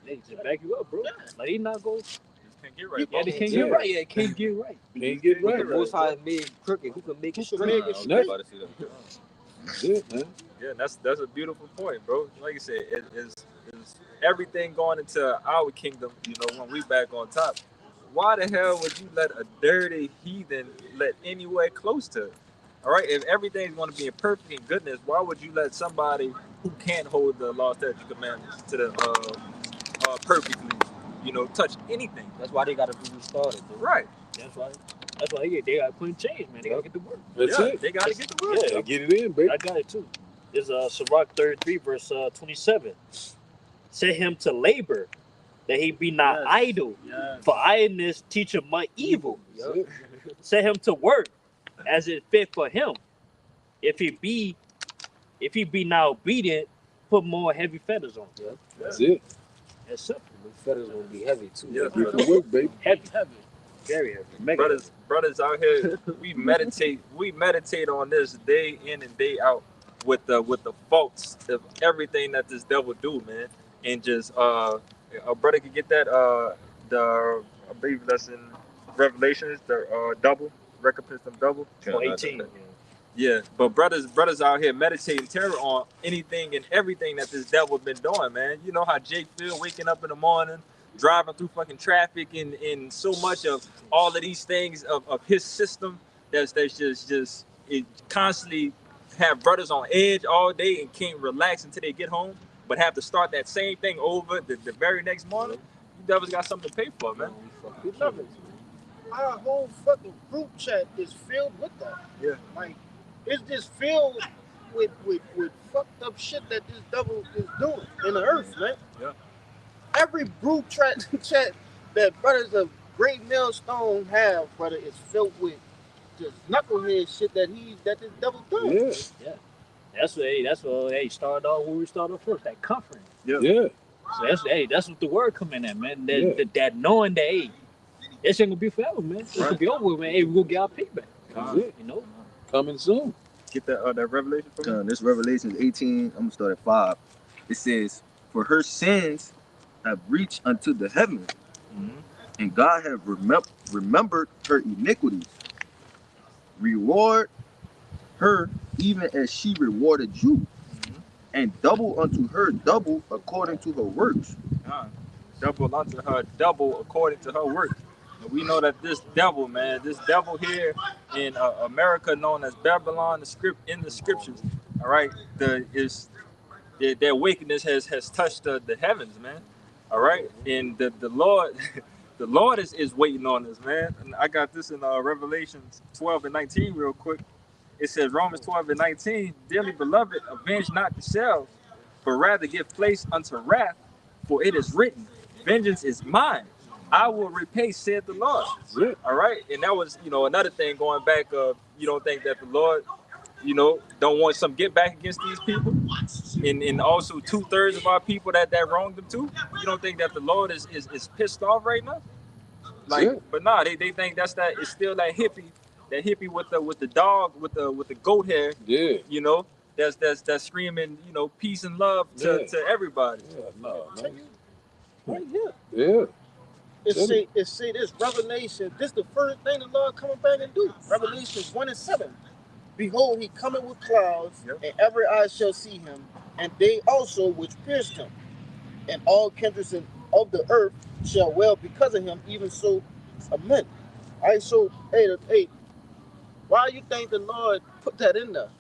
They just back you up, bro. Like he not go. Can't get right. Yeah, they can't Yeah. get right. Yeah, can't get right. Can't get The right. Most High made crooked. Who can make it Who can straight? make it straight? That's it, man. Yeah, that's a beautiful point, bro. Like you said, it is everything going into our kingdom. When we back on top. Why the hell would you let a dirty heathen let anywhere close to it? All right, if everything's going to be in perfect and goodness, why would you let somebody who can't hold the law, statute, commandments to the perfectly, touch anything? That's why they got to be restarted, bro. Right. That's why they got to put in change, man. They got to get to work. That's Yeah, it. they got to get to work. Yeah, get it in, baby. I got it too. It's Sirach 33 verse 27. Set him to labor, that he be not idle. Yes. For idleness teacheth much evil. That's it. Set him to work, as it fit for him. If he be not obedient, put more heavy feathers on. Yeah. That's it. That's simple. The feathers gonna be heavy too. Yeah. Get to work, baby. Heavy. Very heavy. Mega Brothers out here, we meditate on this day in and day out with the faults of everything that this devil do, man. and just a brother could get that I believe that's in Revelations, the double recompense them double. For 18. Yeah, but brothers out here meditating terror on anything and everything that this devil been doing, man. You know how Jake feel waking up in the morning, driving through fucking traffic, and so much of all of these things of his system that's just it constantly have brothers on edge all day and can't relax until they get home, but have to start that same thing over the very next morning. You devils got something to pay for, man. We love it. Our whole fucking group chat is filled with that. Yeah. Like, it's just filled with fucked up shit that this devil is doing in the earth, man. Yeah. Every group chat that brothers of Great Millstone have, brother, is filled with just knucklehead shit that this devil does. Yeah. That's what started off when we started first, that comforting. Yeah. So that's what the word come in at, man. That knowing that, hey, that shit gonna be forever, man. It's gonna be over with, man. Hey, we gonna get our payback. That's it. You know? Coming soon. Get that Revelation from me. This Revelation 18, I'm gonna start at 5. It says, "For her sins have reached unto the heavens, and God have remembered her iniquities. Reward her even as she rewarded you, and double unto her double according to her works." Double unto her double according to her works. And we know that this devil here in America, known as Babylon, in the scriptures, all right, their wickedness has touched the heavens, man. All right, and the Lord, the Lord is waiting on us, man. And I got this in Revelations 12 and 19 real quick. It says, Romans 12 and 19, "Dearly beloved, avenge not yourselves, but rather give place unto wrath, for it is written, vengeance is mine, I will repay, said the Lord." Yeah. All right, and that was, another thing going back of, you don't think that the Lord, don't want some get back against these people, and also 2/3 of our people that wronged them too. You don't think that the Lord is pissed off right now? Like, Yeah. but nah, they think it's still that hippie with the dog with the goat hair, Yeah. that's screaming, peace and love to everybody. Yeah. No, man. Right here. Yeah. It say this Revelation. This the first thing the Lord coming back and do. Revelation 1 and 7. "Behold, he cometh with clouds, and every eye shall see him, and they also which pierced him, and all kindreds of the earth shall wail because of him, even so, amen." All right, so hey, why you think the Lord put that in there?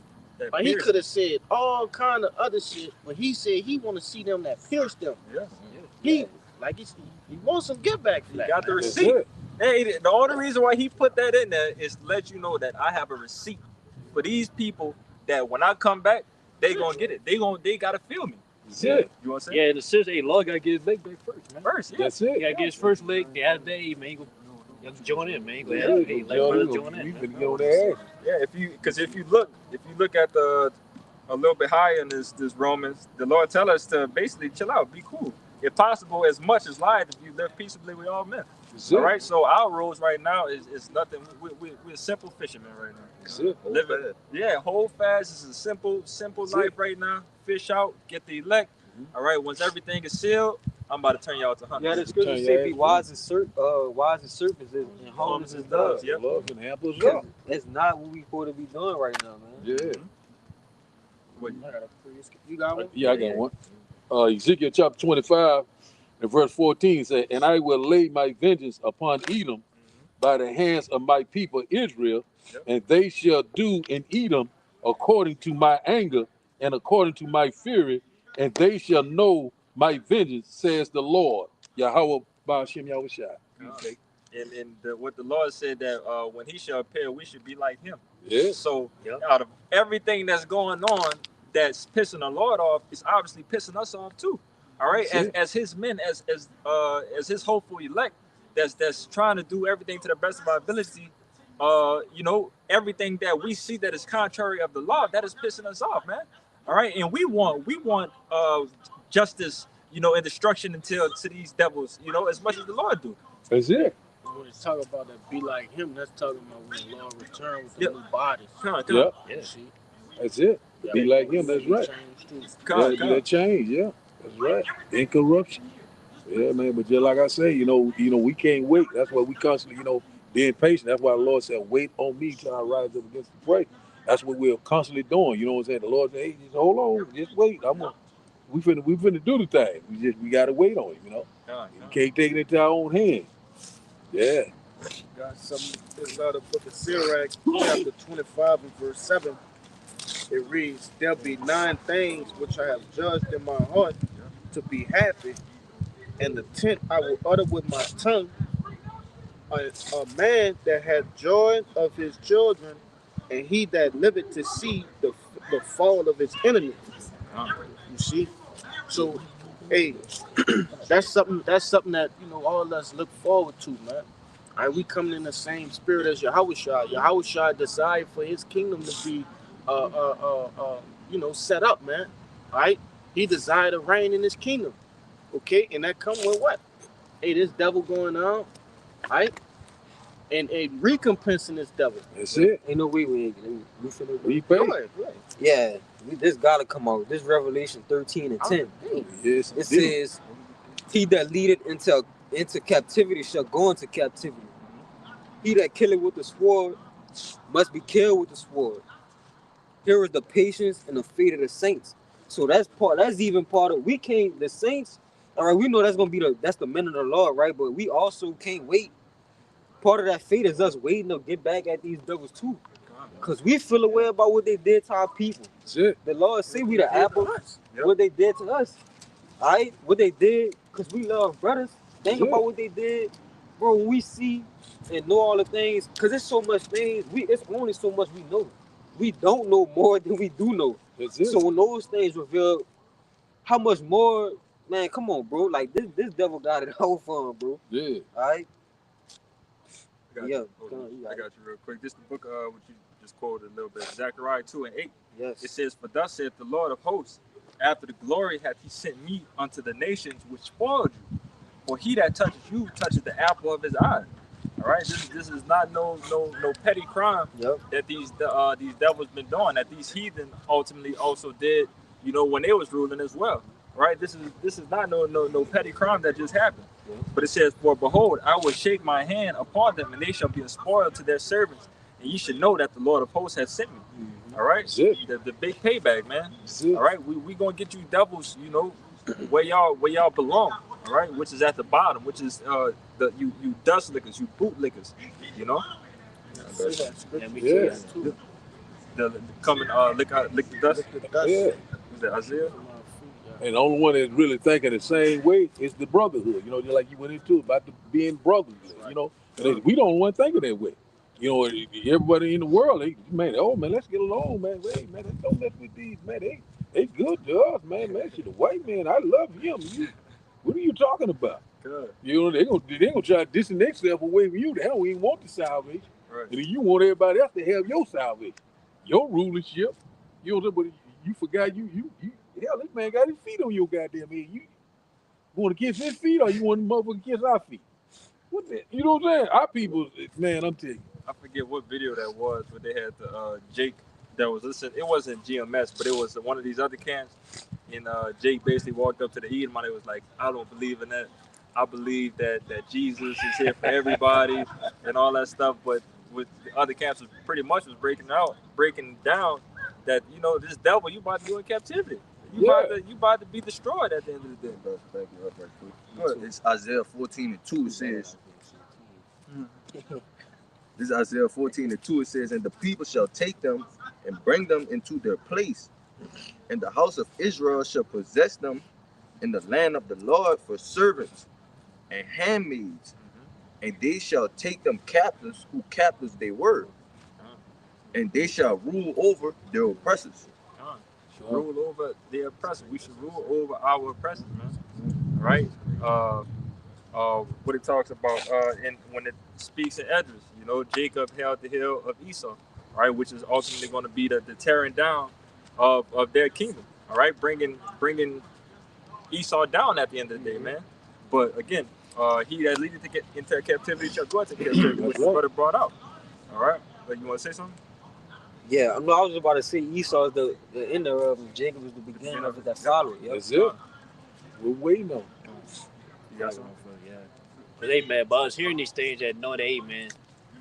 Like, he could have said all kind of other shit, but he said he want to see them that pierced them. Yeah. He wants some get back for He that. got the That's receipt. it. Hey, the only reason why he put that in there is to let you know that I have a receipt for these people, that when I come back, they gonna get it. They gotta feel me. That's it. You want to say? Yeah, the sister, hey, Lord gotta get his leg back first, man. First, yeah. That's He it. gotta get his first leg the other day, man. You gotta join in, man. You Yeah. gotta hey, let brother join in. You man. finna get on their ass. Yeah, if you look at a little bit higher in this Romans, the Lord tell us to basically chill out, be cool. If possible, as much as life, if you live peaceably with all men. That's it. All right, so our rules right now is nothing. We're simple fishermen right now. That's it. Living, hold fast. It's a simple life right now. Fish out, get the elect. All right, once everything is sealed, I'm about to turn y'all to hunters. Yeah, the scripture say be wise as serpents and harmless as doves. Yep. Love and ample as well. That's not what we supposed to be doing right now, man. Yeah. You got one? Yeah, I got one. Ezekiel chapter 25 and verse 14 says, "And I will lay my vengeance upon Edom by the hands of my people Israel, and they shall do in Edom according to my anger and according to my fury, and they shall know my vengeance, says the Lord." Yahweh Ba'ashem Yahushua. And what the Lord said that when He shall appear, we should be like Him. Yeah. So out of everything that's going on, that's pissing the Lord off, it's obviously pissing us off too. All right, as His men, as His hopeful elect, that's trying to do everything to the best of our ability. Everything that we see that is contrary of the law, that is pissing us off, man. All right, and we want justice, and destruction to these devils, as much as the Lord do. That's it. When it's talking about that be like him, that's talking about when the Lord return with the new bodies. Yeah. See? That's it. Be like him, that's right. Change too. That change, yeah. That's right. Incorruption. Yeah, man. But just like I say, we can't wait. That's why we constantly, being patient. That's why the Lord said, "Wait on me till I rise up against the prey." That's what we're constantly doing. You know what I'm saying? The Lord said, "Hey, just hold on, just wait. We finna do the thing. We gotta wait on him. We can't take it into our own hands." Yeah. Got something. This out of the book of Sirach, chapter 25 and verse 7. It reads, "There be 9 things which I have judged in my heart to be happy, and the 10th I will utter with my tongue. A man that hath joy of his children, and he that liveth to see the fall of his enemy." You see? So, hey, that's something that all of us look forward to, man. All right, we coming in the same spirit as Yahushua. Yahushua desired for his kingdom to be set up, man. All right? He desired to reign in his kingdom. Okay? And that come with what? Hey, this devil going on, all right? And recompensing this devil. That's it. Ain't no way we We pay. Go ahead. Yeah, this gotta come out. This Revelation 13 and 10. Yes, It says, "He that leadeth into captivity shall go into captivity. He that killeth with the sword must be killed with the sword. Here is the patience and the faith of the saints." So that's even part of the saints. All right, we know that's the men of the Lord, right? But we also can't wait. Part of that fate is us waiting to get back at these devils too. Because we feel away about what they did to our people. That's it. The Lord say we the apple. What they did to us. All right? What they did, because we love brothers. Think about what they did. Bro, when we see and know all the things, because there's so much things, it's only so much we know. We don't know more than we do know. That's it. So when those things reveal how much more, man, come on, bro. Like, this devil got it all fun, bro. Yeah. All right? I got you real quick. This is the book what you just quoted a little bit. Zechariah 2 and 8. Yes. It says, "For thus saith the Lord of hosts, after the glory hath he sent me unto the nations which spoiled you. For he that touches you touches the apple of his eye." All right, this is not no petty crime that these devils been doing, that these heathen ultimately also did, when they was ruling as well. Right? This is not no petty crime that just happened. But it says, "For behold, I will shake my hand upon them, and they shall be a spoil to their servants. And you should know that the Lord of hosts has sent me." All right, the big payback, man. All right, we gonna get you devils, where y'all belong. All right, which is at the bottom, which is you dust lickers, you boot lickers, And we the coming lick the dust. Yeah. Was that Isaiah? And the only one that's really thinking the same way is the brotherhood. Just like you went into about being brothers. And we don't want to think of that way. Everybody in the world, let's get along, man. Hey, man, don't mess with these, man. They good to us, man. Man, she's a white man. I love him. What are you talking about? Good. They gonna try to distance themselves away from you. They don't even want the salvation. Right. And you want everybody else to have your salvation, your rulership. But you forgot hell, this man got his feet on your goddamn head. You want to kiss his feet or you want to motherfucker kiss our feet? What the, you know what I'm saying? Our people, man, I'm telling you. I forget what video that was, but they had the Jake that was listening. It wasn't GMS, but it was one of these other camps. And Jake basically walked up to the Edomite and was like, "I don't believe in that. I believe that Jesus is here for everybody and all that stuff." But with the other camps, was pretty much breaking down that this devil you about to go in captivity. You about to be destroyed at the end of the day. Thank you, right quick. It's Isaiah 14 and 2. It says, this is Isaiah 14 and 2. It says, "And the people shall take them and bring them into their place, and the house of Israel shall possess them in the land of the Lord for servants and handmaids, and they shall take them captives who captives they were, and they shall rule over their oppressors." Rule over the oppressor. We should rule over our oppressors, man. Right? What it talks about when it speaks in Esdras, Jacob held the hill of Esau, right, which is ultimately going to be the tearing down of their kingdom. All right, bringing Esau down at the end of the day, man. But again, he that leadeth to get into captivity shall go into captivity, which is what it brought out. All right, but you want to say something? Yeah, I was about to say Esau is the end of it. Jacob is the beginning of it that followed. That's it. We're waiting on. You got some? Yeah. But hey, man, but I was hearing these things that know that, hey, man,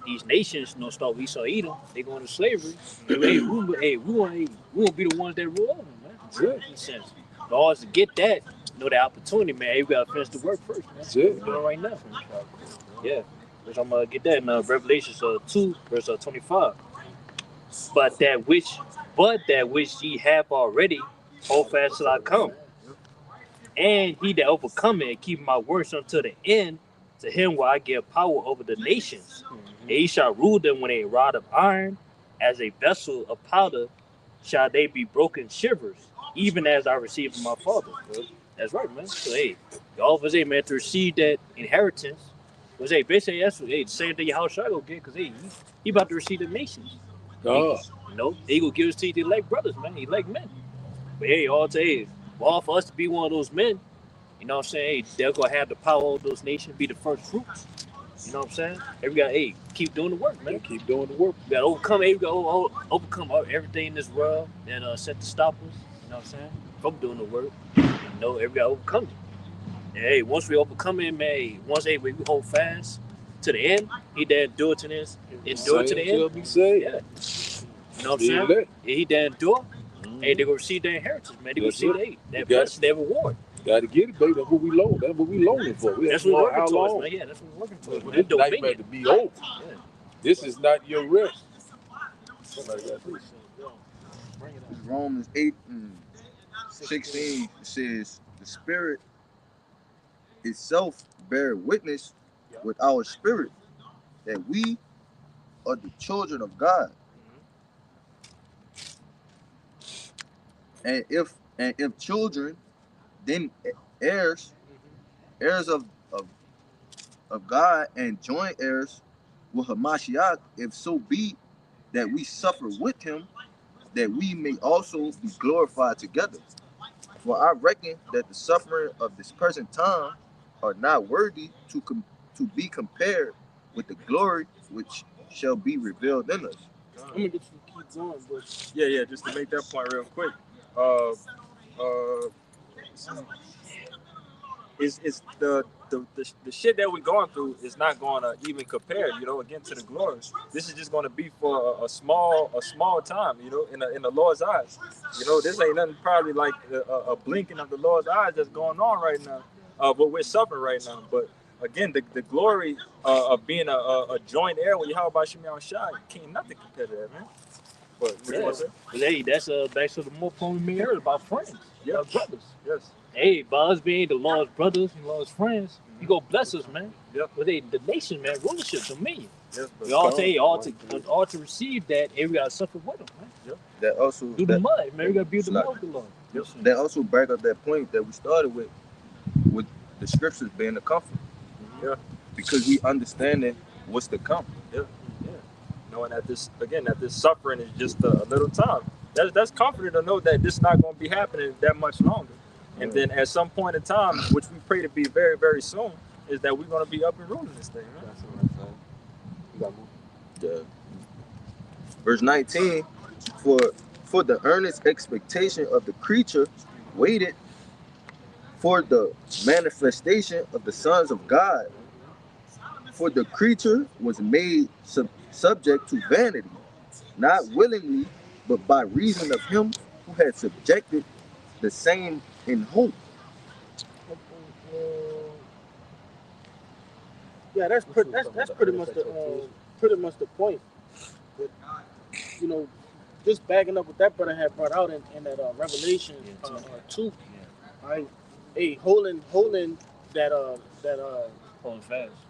these nations, start Esau Edom, they going to slavery. We want to be the ones that rule over them, man. That's it. In a sense. But always to get that, that opportunity, man, hey, we got to finish the work first, man. That's it. We're doing right now. Yeah. Which I'm going to get that in Revelation 2, verse 25. But that which ye have already, hold fast till I come. And he that overcometh and keep my words unto the end, to him will I give power over the nations. And he shall rule them with a rod of iron, as a vessel of powder shall they be broken shivers, even as I received from my father. That's right, man. So hey, all of us, hey, man, to receive that inheritance, was hey, basically that's what, hey, the same thing how shall I go get, because hey, he about to receive the nations. God. He gonna give us to the elect brothers, man, elect men. But hey, all to hey, well, for us to be one of those men, you know what I'm saying? Hey, they're gonna have the power of those nations, be the first fruits. You know what I'm saying? Hey, we gotta keep doing the work, man. Keep doing the work. We gotta overcome. Hey, we gotta overcome everything in this world that set to stop us. You know what I'm saying? From doing the work, we gotta overcome it. And hey, once we overcome it, man. We hold fast to the end. He that endure to this, endure to the end. Shall be saved. Yeah. You know what I'm saying? He that endure. Hey, they gonna receive their inheritance, man. They gonna see that blessing, their reward. Got to get it, baby. That's what we loan. That's what we loaning for. That's what we're working towards, man. Yeah, that's what we're working towards. This nightmare to be over. Yeah. This is not your rest. Romans 8:16 says, the Spirit itself bear witness with our spirit that we are the children of God. And if children, then heirs of God, and joint heirs with Hamashiach, if so be that we suffer with him, that we may also be glorified together. For I reckon that the suffering of this present time are not worthy to be compared with the glory which shall be revealed in us. I'm gonna get you to keep going, but Yeah. Just to make that point real quick. It's the shit that we're going through is not going to even compare, again to the glory. This is just going to be for a small time, in the Lord's eyes. This ain't nothing probably like a blinking of the Lord's eyes that's going on right now, but we're suffering right now. But again, the glory of being a joint heir with Yahweh Shemiah Shai, can't nothing compare to that, man. But hey, that's back to the more point we made earlier about friends, brothers. Yes. Hey, by us being the Lord's brothers and Lord's friends, you go bless us, man. Yep. But the nation, man, rulership, dominion. Yes, we all to receive that, and we gotta suffer with them, man. Yep. That also do the mud, man. We gotta build the mud with the Lord. Yep. That also back up that point that we started with the scriptures being a comfort. Yeah. Because we understanding what's to come. Yeah. Knowing that this suffering is just a little time. That's comforting to know that this is not going to be happening that much longer. And then at some point in time, which we pray to be very, very soon, is that we're going to be up and ruling this thing. Right? Verse 19, for the earnest expectation of the creature waited for the manifestation of the sons of God. For the creature was made subject to vanity, not willingly, but by reason of him who had subjected the same in hope. yeah, that's pretty much the point. But, just backing up what that brother had brought out in that Revelation 2, right? Hey, holding that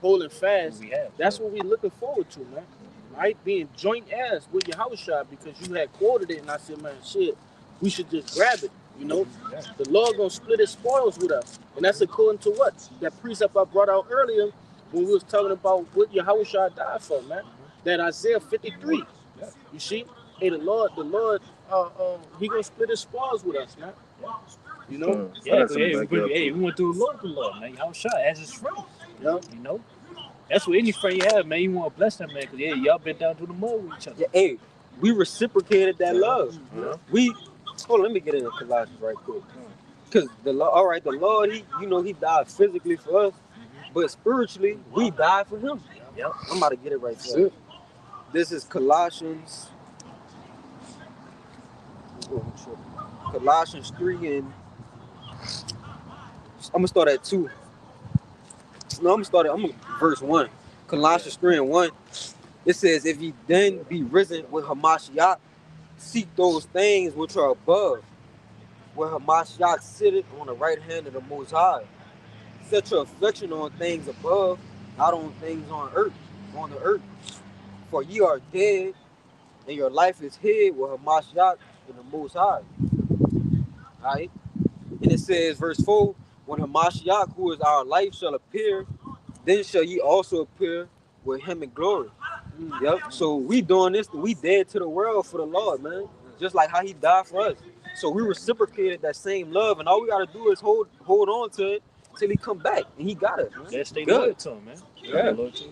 holding fast. That's what we're looking forward to, man. Right? Being joint heirs with Yahushua, because you had quoted it, and I said, man, shit, we should just grab it. The Lord gonna split his spoils with us, and that's according to what that precept I brought out earlier when we was talking about what Yahushua died for, man. That Isaiah 53. You see, hey, the Lord, he gonna split his spoils with us, man. We went through the Lord, man. Yahushua as his friend. That's what any friend you have, man. You want to bless them, man, because y'all been down through the mud with each other. Yeah, hey, we reciprocated that love. Hold on, let me get into Colossians right quick. Cause the Lord, all right, the Lord, he died physically for us, but spiritually, we died for him. Yep. I'm about to get it right That's there. it. This is Colossians 3 and I'm gonna start at 2. No, I'm gonna verse 1. Colossians 3 and 1. It says, if ye then be risen with Hamashiach, seek those things which are above, where Hamashiach sitteth on the right hand of the Most High. Set your affection on things above, not on things on the earth. For ye are dead, and your life is hid with Hamashiach in the Most High. Alright? And it says, verse 4, when Hamashiach, who is our life, shall appear, then shall ye also appear with him in glory. Yep. So we doing this, we dead to the world for the Lord, man. Just like how he died for us. So we reciprocated that same love, and all we gotta do is hold on to it till he come back, and he got us. Man. Let's stay Good. loyal to him, man. Yeah. Loyal to him.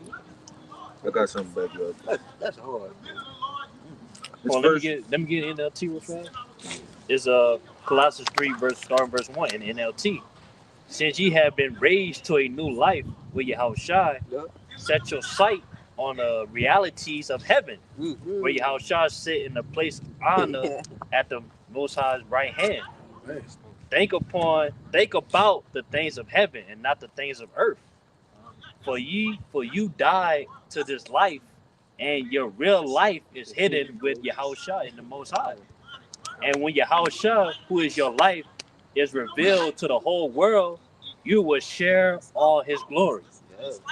I got something back up. That's hard. This Let me verse, get NLT real fast. It's Colossians 3 starting verse 1 in NLT. Since ye have been raised to a new life with Yahushua, Yep. set your sight on the realities of heaven, Mm-hmm. where Yahushua sit in the place of honor at the Most High's right hand. Think about the things of heaven and not the things of earth. For you died to this life, and your real life is hidden with Yahushua in the Most High. And when Yahushua, who is your life, is revealed to the whole world, you will share all his glory.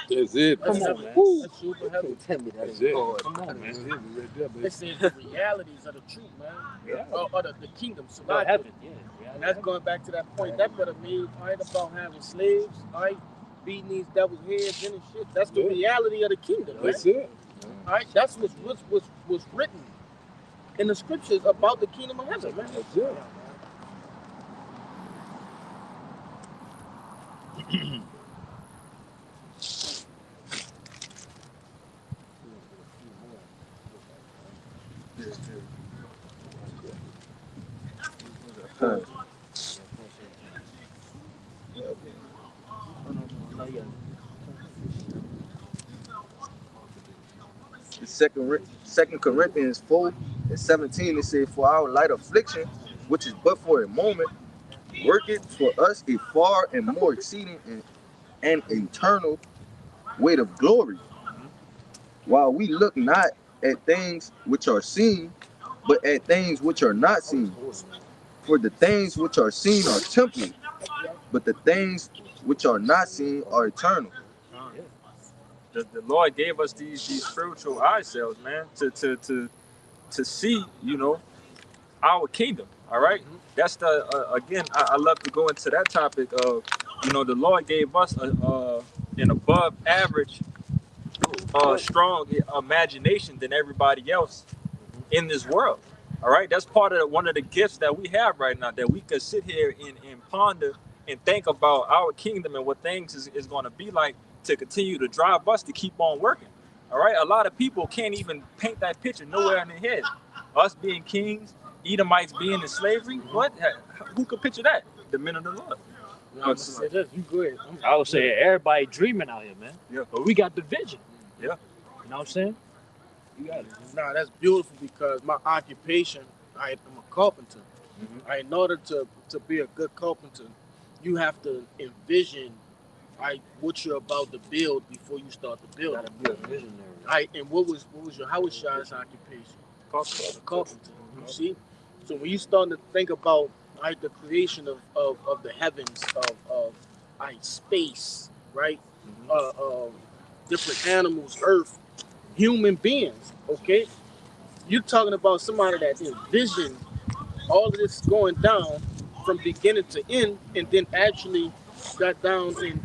That's it. Come man. on, man. That's super heavy. Tell me that That's ain't it. hard. Come on, man. That's it. Right there, baby. It says the realities of the truth, man. Yeah. Or the kingdom. So No, heaven. Yeah. and that's going back to that point that brother made, all right, about having slaves, all right, beating these devil's heads in and shit. That's the Yeah. reality of the kingdom, man. That's it. All right, that's what's written in the scriptures about the kingdom of heaven, man. That's it. the second Corinthians 4 and 17, it says, for our light affliction, which is but for a moment, worketh for us a far and more exceeding and eternal weight of glory. While we look not at things which are seen, but at things which are not seen. For the things which are seen are temporary, but the things which are not seen are eternal. The Lord gave us these spiritual eye cells, man, to see, our kingdom. All right? That's the again. I love to go into that topic of, the Lord gave us an above average, strong imagination than everybody else in this world. All right, that's part of one of the gifts that we have right now, that we could sit here and ponder and think about our kingdom and what things is going to be like to continue to drive us to keep on working. All right, a lot of people can't even paint that picture nowhere in their head. Us being kings, Edomites being in slavery. What? Who could picture that? The men of the Lord. I'm gonna say this, you go ahead. I would say everybody dreaming out here, man. Yeah. But we got the vision. Yeah. You know what I'm saying? You got it. Nah, that's beautiful because my occupation, I'm a carpenter. In order to be a good carpenter, you have to envision what you're about to build before you start to build. Gotta be a visionary. And what was your Howard's occupation? Carpenter. You see? So when you start to think about the creation of the heavens, of space, right? Different animals, earth, human beings, okay? You're talking about somebody that envisioned all of this going down from beginning to end, and then actually got down and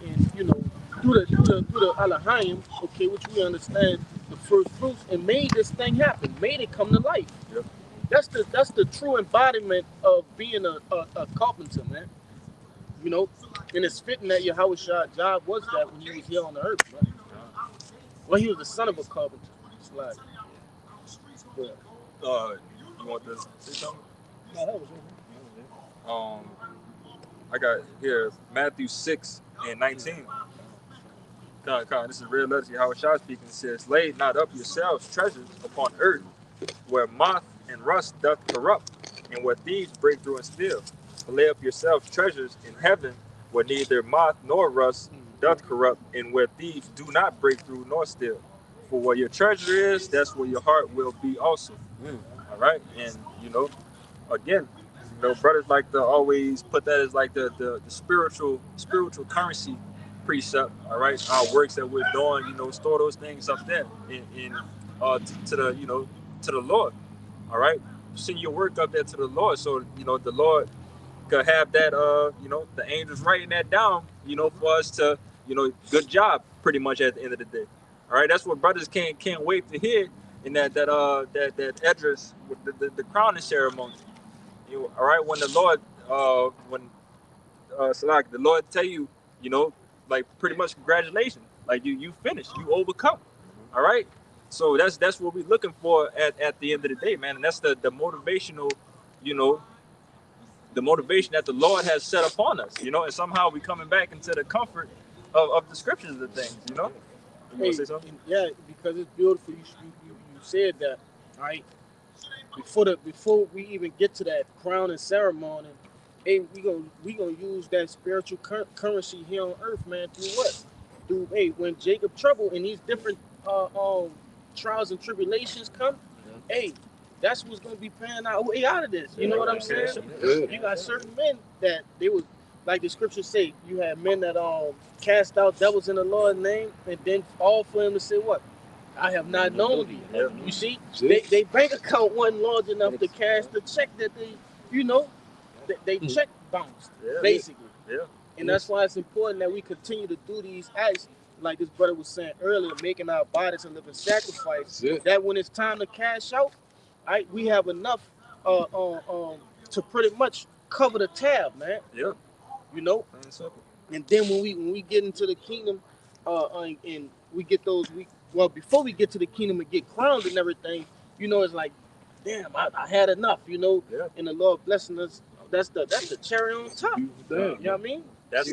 through the Elohim, okay, which we understand the first fruits, and made this thing happen, made it come to life. Yep. That's the true embodiment of being a carpenter, man. And it's fitting that Yahushua job was that when he was here on the earth, man. Well, he was the son of a carpenter. It's like, You want to say something? no, that was it. I got here Matthew 6:19. This is real literacy. How Shah speaking says, "Lay not up yourselves treasures upon earth, where moth and rust doth corrupt, and where thieves break through and steal. But lay up yourselves treasures in heaven, where neither moth nor rust doth corrupt, and where thieves do not break through nor steal. For where your treasure is, that's where your heart will be also." All right, and again, brothers like to always put that as like the spiritual currency precept. All right, our works that we're doing, store those things up there to the Lord. All right, send your work up there to the Lord, so the Lord could have that the angels writing that down, for us to good job pretty much at the end of the day. All right, that's what brothers can't wait to hear in that address with the crowning ceremony. All right, when the Lord Salak, the Lord tell you, like pretty much congratulations, like you finished, you overcome. All right, so that's what we're looking for at the end of the day, man, and that's the motivational, the motivation that the Lord has set upon us, and somehow we coming back into the comfort of the scriptures of the things, You want to say something? Yeah, because it's beautiful. You said that, right? Before we even get to that crowning ceremony, hey, we gonna use that spiritual currency here on earth, man. Through what? Through when Jacob trouble and these different trials and tribulations come, that's what's gonna be paying our way out of this. You know what I'm saying? You got certain men that they was, like the scriptures say, you had men that cast out devils in the Lord's name, and then all for him to say what? I have not known thee. Yeah. You see, they bank account wasn't large enough to cash the check that they check bounced, basically. Yeah. And that's why it's important that we continue to do these acts, like this brother was saying earlier, making our bodies a living sacrifice. That when it's time to cash out, we have enough to pretty much cover the tab, man. Yeah. And then when we get into the kingdom, and we get those before we get to the kingdom and get crowned and everything, it's like, damn, I had enough, and the Lord blessing us. That's the cherry on top. You know what I mean? That's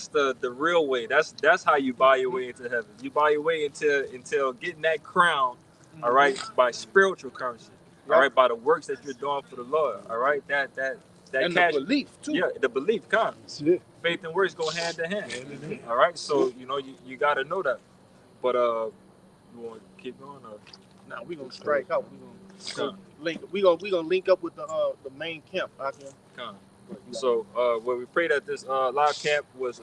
the real way. That's how you buy your way into heaven. You buy your way until getting that crown, all right, by spiritual currency, all right, by the works that you're doing for the Lord, all right, that and cash, the belief too. Yeah, the belief comes. Faith and works go hand in hand. All right, so you got to know that. But you want to keep going? Nah, we gonna strike out. We gonna link up with the main camp. So when we pray that this live camp was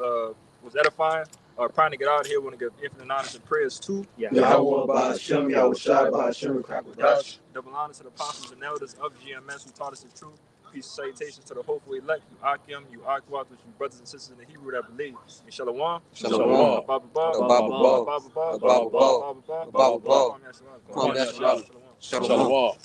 edifying, trying to get out of here, we want to give infinite honors and prayers to Yahweh Ba'Shem, Yahweh Shai Ba'Shem, double honor to the apostles and elders of GMS who taught us the truth. Peace and salutations to the hopeful elect, you Akim, you Akwat, which you brothers and sisters in the Hebrew that believe. In Shalom. Shalom. Shalom. Shalom.